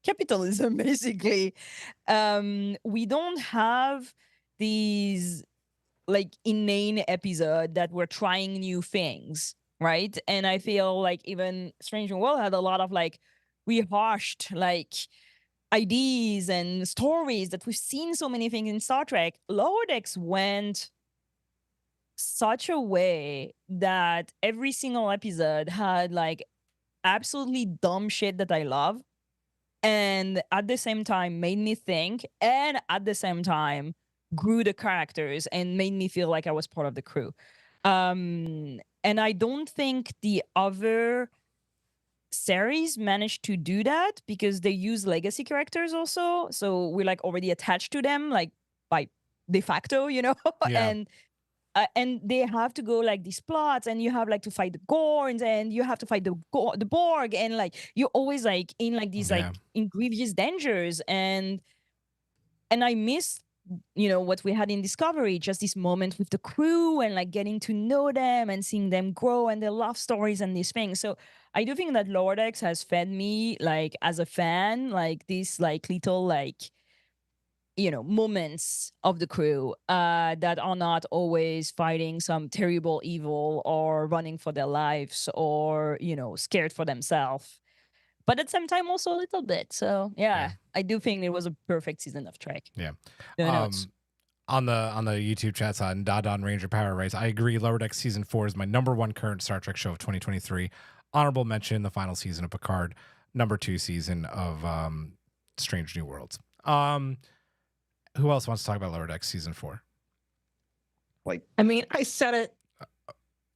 capitalism, basically. We don't have these like inane episode that we're trying new things, right? And I feel like even Strange New World had a lot of like rehashed like ideas and stories that we've seen so many things in Star Trek. Lower Decks went such a way that every single episode had like absolutely dumb shit that I love, and at the same time made me think, and at the same time grew the characters and made me feel like I was part of the crew. And I don't think the other series managed to do that because they use legacy characters also, so we're like already attached to them, like by de facto, you know.
Yeah.
And they have to go like these plots, and you have like to fight the Gorns, and you have to fight the Borg, and like you're always like in like these like in grievous dangers, and I miss, you know, what we had in Discovery, just this moment with the crew and like getting to know them and seeing them grow and their love stories and these things. So I do think that Lower Decks has fed me, like as a fan, like these like little like, you know, moments of the crew that are not always fighting some terrible evil or running for their lives or, you know, scared for themselves, but at the same time also a little bit. So yeah. I do think it was a perfect season of Trek.
Yeah.
No notes.
On the YouTube chat side, Dodon Ranger Power Race, I agree. Lower Decks season 4 is my #1 current Star Trek show of 2023. Honorable mention: the final season of Picard. #2 season of Strange New Worlds. Who else wants to talk about Lower Decks season 4?
I mean, I said it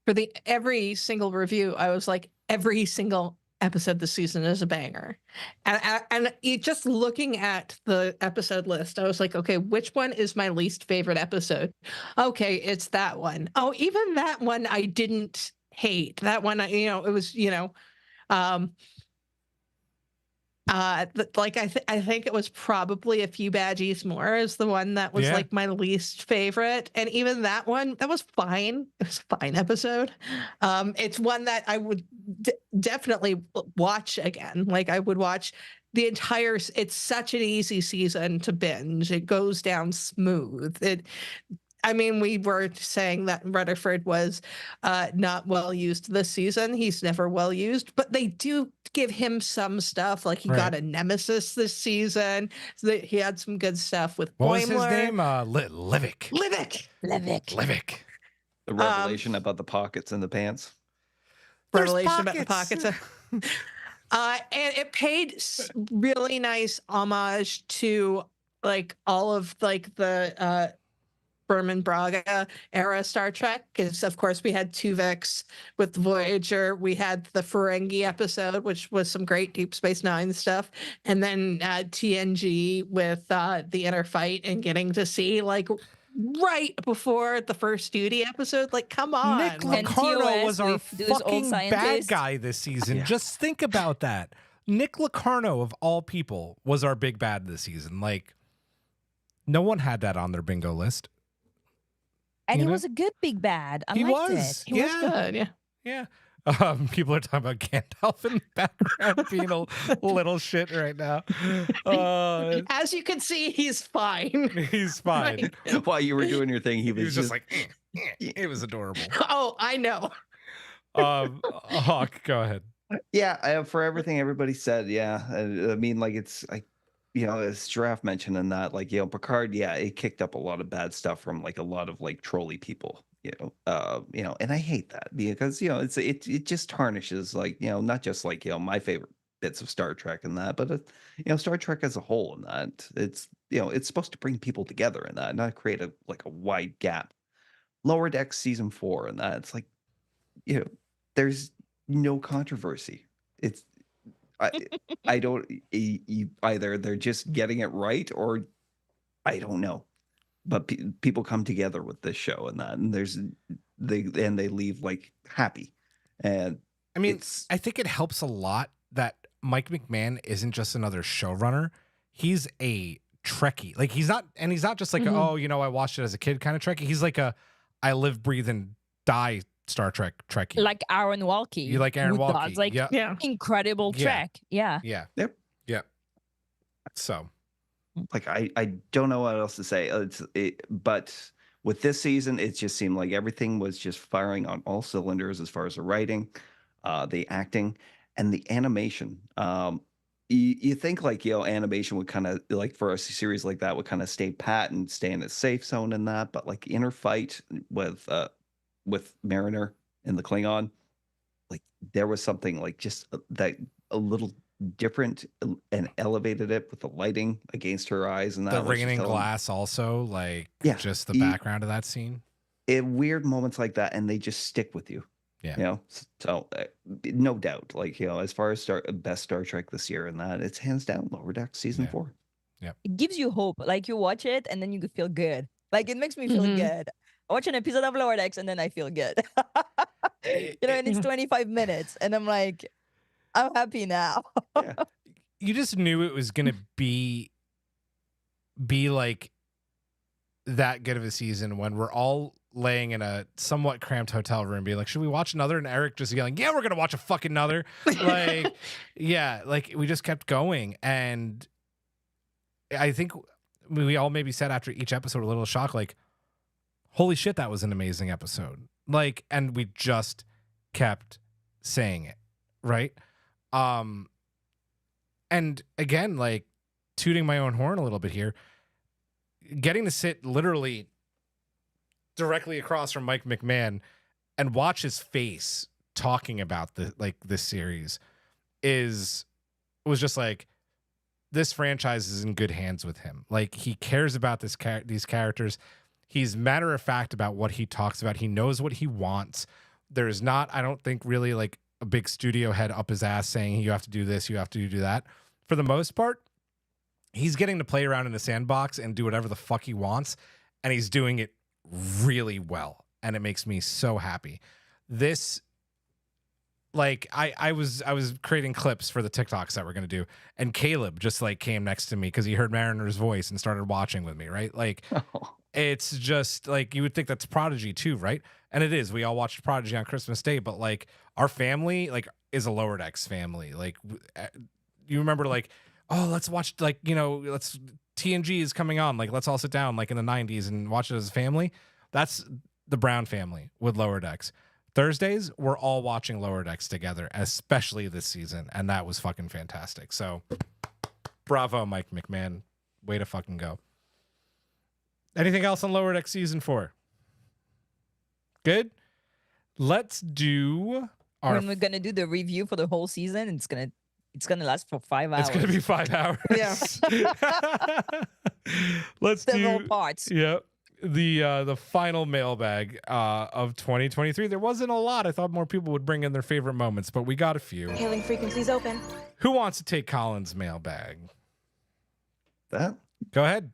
for every single review. I was like, every single episode this season is a banger. And just looking at the episode list, I was like, okay, which one is my least favorite episode? Okay, it's that one. Oh, even that one I didn't hate. That one, you know, it was, you know, like I think it was probably A Few Badgies More is the one that was like my least favorite, and even that one, that was fine. It was a fine episode. It's one that I would definitely watch again. Like I would watch the entire. It's such an easy season to binge. It goes down smooth. I mean, we were saying that Rutherford was not well used this season. He's never well used, but they do give him some stuff. Like he got a nemesis this season. So he had some good stuff with Boimler.
What was his name? Livik.
The revelation about the pockets in the pants.
Revelation about the pockets. And it paid really nice homage to like all of like the Berman Braga era Star Trek, because of course we had Tuvix with Voyager, we had the Ferengi episode, which was some great Deep Space Nine stuff, and then TNG with the Inner Fight, and getting to see like right before the first duty episode, like come on.
Nick Locarno was our fucking bad guy this season.
Yeah.
Just think about that. Nick Locarno, of all people, was our big bad this season. Like, no one had that on their bingo list.
And he was a good big bad. I liked it.
He was good,
yeah. People are talking about Gandalf in the background being a little shit right now.
As you can see, he's fine.
He's fine.
While you were doing your thing, he was
just like, it was adorable.
Oh, I know.
Hawk, go ahead.
Yeah, for everything everybody said, yeah. I mean, like it's like, you know, as Giraffe mentioned in that, like, you know, Picard, yeah, it kicked up a lot of bad stuff from like a lot of like trolly people, you know, and I hate that because, you know, it just tarnishes, like, you know, not just like, you know, my favorite bits of Star Trek and that, but you know, Star Trek as a whole in that. It's, you know, it's supposed to bring people together in that, not create a wide gap. Lower Decks season 4 and that, it's like, you know, there's no controversy. It's I don't either they're just getting it right or I don't know, but people come together with this show and that, and they leave like happy. And
I mean, I think it helps a lot that Mike McMahon isn't just another showrunner. He's a Trekkie. Like he's not just like oh, you know, I watched it as a kid kind of Trekkie. He's like I live, breathe, and die Star Trek Trekkie.
Like Aaron Walkie.
You like Aaron Walkie?
Like incredible Trek. Yeah.
Yep.
So,
like I don't know what else to say. But with this season, it just seemed like everything was just firing on all cylinders as far as the writing, the acting, and the animation. You think like, you know, animation would kind of like for a series like that would kind of stay pat and stay in a safe zone and that, but like Inner Fight with Mariner and the Klingon, like there was something like just that a little different and elevated it with the lighting against her eyes and that.
The
like she's
raining
telling-
glass also, like
Yeah,
just the
you-
background of that scene.
Weird moments like that, and they just stick with you.
Yeah.
You know, so no doubt, like, you know, as far as best Star Trek this year and that, it's hands down Lower Decks season
Yeah.
4.
It gives you hope. Like you watch it and then you feel good. Like it makes me feel
Mhm.
good. I watch an episode of Lower Decks and then I feel good. You know, and it's
Yeah.
25 minutes and I'm like, I'm happy now.
Yeah.
You just knew it was gonna be like that good of a season when we're all laying in a somewhat cramped hotel room being like, should we watch another? And Eric just yelling, yeah, we're gonna watch a fucking another. Like, yeah, like we just kept going. And I think we all maybe said after each episode a little shocked, like, holy shit, that was an amazing episode. Like, and we just kept saying it, right? And again, like, tooting my own horn a little bit here, getting to sit literally directly across from Mike McMahon and watch his face talking about this series was just like, this franchise is in good hands with him. Like, he cares about these characters. He's matter of fact about what he talks about. He knows what he wants. There's not, I don't think, really like a big studio head up his ass saying you have to do this, you have to do that. For the most part, he's getting to play around in the sandbox and do whatever the fuck he wants, and he's doing it really well, and it makes me so happy. This, like, I was creating clips for the TikToks that we're gonna do, and Caleb just like came next to me because he heard Mariner's voice and started watching with me, right? Like, it's just like, you would think that's Prodigy too, right? And it is. We all watched Prodigy on Christmas Day, but like, our family like is a Lower Decks family. Like, you remember, like, oh, let's watch, like, you know, TNG is coming on, like, let's all sit down like in the 90s and watch it as a family. That's the Brown family with Lower Decks. Thursdays, we're all watching Lower Decks together, especially this season, and that was fucking fantastic. So, bravo, Mike McMahon. Way to fucking go. Anything else on Lower Decks season 4? Good? Let's do our...
When we're gonna do the review for the whole season, it's gonna last for 5 hours.
It's going to be 5 hours.
Yeah.
Let's
Several
do...
parts.
Yep. The final mailbag of 2023. There wasn't a lot. I thought more people would bring in their favorite moments, but we got a few.
Hailing frequencies open.
Who wants to take Colin's mailbag?
That
Go ahead.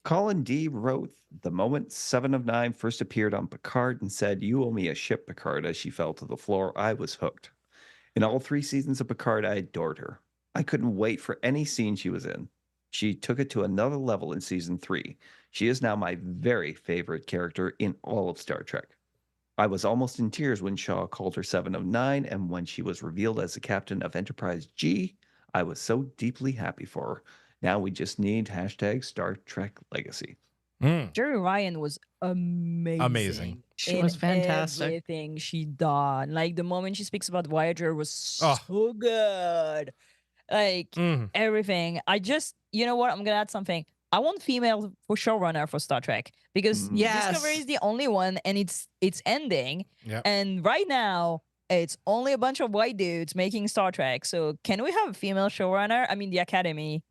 Colin D wrote, the moment 7 of 9 first appeared on Picard and said, "You owe me a ship, Picard," as she fell to the floor, I was hooked. In all 3 seasons of Picard, I adored her. I couldn't wait for any scene she was in. She took it to another level in season 3. She is now my very favorite character in all of Star Trek. I was almost in tears when Shaw called her 7 of 9, and when she was revealed as the captain of Enterprise G, I was so deeply happy for her. Now we just need # Star Trek Legacy.
Jerry Ryan was amazing.
She
in
was fantastic.
Everything she done. Like the moment she speaks about Voyager was so
Oh.
good. Like everything. I just, you know what? I'm gonna add something. I want female for showrunner for Star Trek because
Yes.
Discovery is the only one, and it's ending.
Yep.
And right now, it's only a bunch of white dudes making Star Trek. So can we have a female showrunner? I mean, the Academy.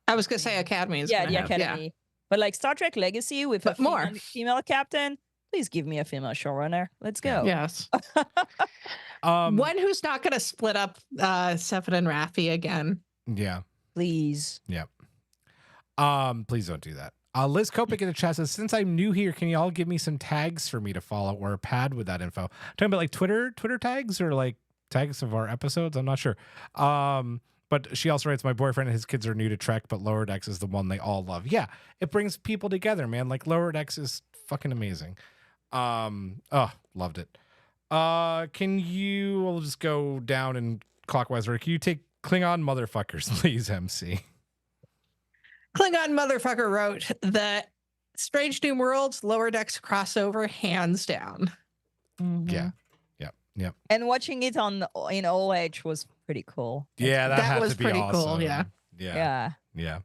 I was gonna say Academy is
Yeah,
gonna
the
have,
Academy. But like Star Trek Legacy with
But
a
more.
female captain, please give me a female showrunner. Let's go.
Yes. One who's not gonna split up Seven and Raffi again.
Yeah.
Please.
Yep. Please don't do that. Liz Kopic in the chat says, since I'm new here, can you all give me some tags for me to follow or a pad with that info? Talking about like Twitter tags or like tags of our episodes? I'm not sure. But she also writes, my boyfriend and his kids are new to Trek, but Lower Decks is the one they all love. Yeah, it brings people together, man. Like Lower Decks is fucking amazing. Loved it. We'll just go down in clockwise order. Can you take Klingon motherfuckers, please, MC?
Klingon motherfucker wrote that Strange New Worlds Lower Decks crossover hands down.
Mhm.
Yeah. Yep.
And watching it in OH was pretty cool.
Yeah, that had
was
to be
pretty cool,
awesome.
yeah.
Yeah.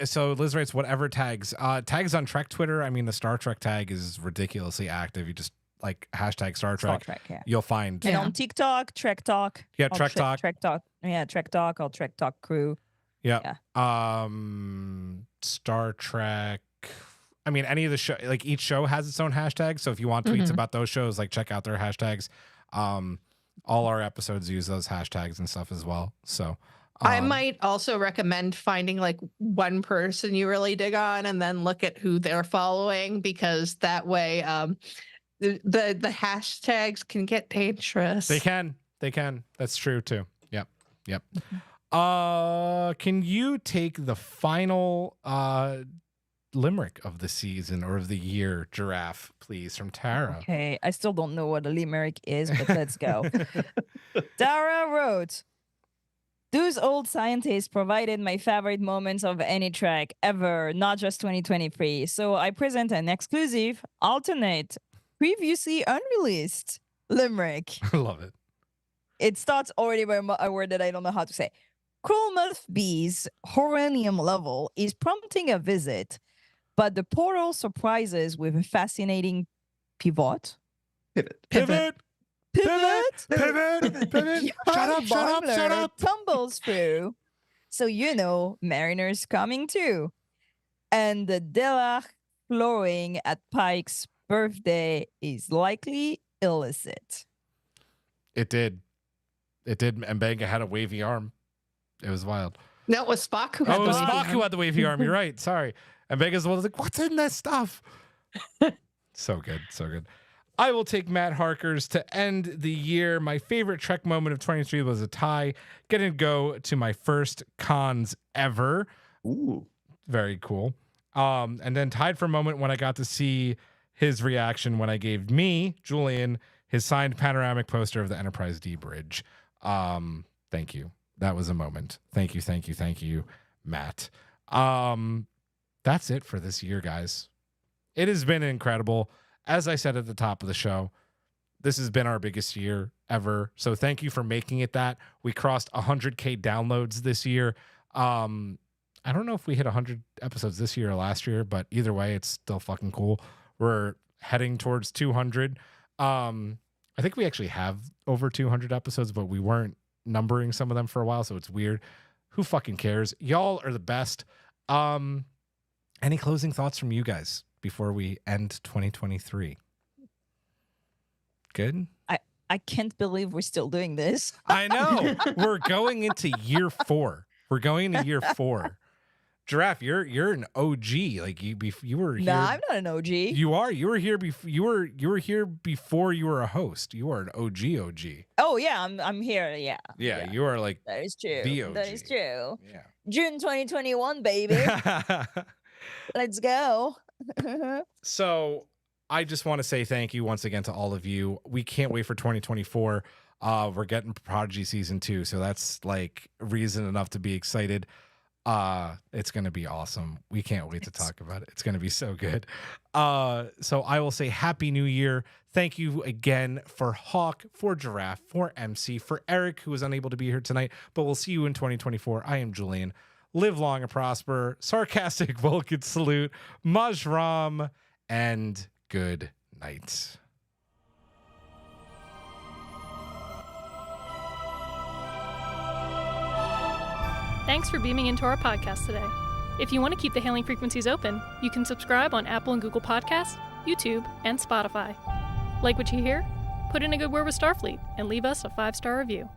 So Liz writes, whatever tags. Tags on Trek Twitter. I mean, the Star Trek tag is ridiculously active. You just like hashtag Star
Star
Trek,
Trek, yeah.
you'll find.
And
Yeah.
on TikTok, Trek Talk.
Yeah,
or
Trek Talk.
Trek Talk. Yeah, Trek Talk or Trek Talk Crew.
Yeah. Star Trek. I mean, any of the show, like each show has its own hashtag. So if you want tweets about those shows, like check out their hashtags. All our episodes use those hashtags and stuff as well. So
I might also recommend finding like one person you really dig on and then look at who they're following, because that way the hashtags can get dangerous.
They can. That's true too. Yep. Can you take the final limerick of the season or of the year, Giraffe, please, from Tara?
Okay, I still don't know what a limerick is, but let's go. Tara wrote, "Those old scientists provided my favorite moments of any track ever, not just 2023. So I present an exclusive, alternate, previously unreleased limerick."
I love it.
It starts already by a word that I don't know how to say. Cruel Moth Bee's horonium level is prompting a visit, but the portal surprises with a fascinating pivot.
Pivot.
Pivot.
Shut up.
Boimler tumbles through. So you know, Mariner's coming too. And the Delach flowing at Pike's birthday is likely illicit.
It did. And Benga had a wavy arm. It was wild.
No, it was Spock who had
Oh, it
the
was
wavy
Spock
arm.
who had the wavy arm. You're right. Sorry. And Benga's the one that's like, what's in this stuff? So good. I will take Matt Harker's to end the year. My favorite Trek moment of 23 was a tie. Getting to go to my first cons ever.
Ooh.
Very cool. And then tied for a moment when I got to see his reaction when I gave me, Julian, his signed panoramic poster of the Enterprise D bridge. Thank you. That was a moment. Thank you, Matt. That's it for this year, guys. It has been incredible. As I said at the top of the show, this has been our biggest year ever. So thank you for making it that. We crossed 100K downloads this year. I don't know if we hit 100 episodes this year or last year, but either way, it's still fucking cool. We're heading towards 200. I think we actually have over 200 episodes, but we weren't numbering some of them for a while, so it's weird. Who fucking cares? Y'all are the best. Any closing thoughts from you guys before we end 2023? Good?
I can't believe we're still doing this.
I know. We're going into year 4. Giraffe, you're an OG. Like you were here.
Nah, I'm not an OG.
You are. You were here before. You were here before you were a host. You are an OG.
Oh yeah, I'm here. Yeah.
Yeah, you are like
That is true.
the OG.
That is true.
Yeah.
June 2021, baby. Let's go.
So I just want to say thank you once again to all of you. We can't wait for 2024. We're getting Prodigy season 2, so that's like reason enough to be excited. It's gonna be awesome. We can't wait to talk about it. It's gonna be so good. So I will say Happy New Year. Thank you again for Hawk, for Giraffe, for MC, for Eric, who was unable to be here tonight, but we'll see you in 2024. I am Julian. Live long and prosper. Sarcastic Vulcan salute. Majram, and good night.
Thanks for beaming into our podcast today. If you want to keep the hailing frequencies open, you can subscribe on Apple and Google Podcasts, YouTube, and Spotify. Like what you hear? Put in a good word with Starfleet and leave us a 5-star review.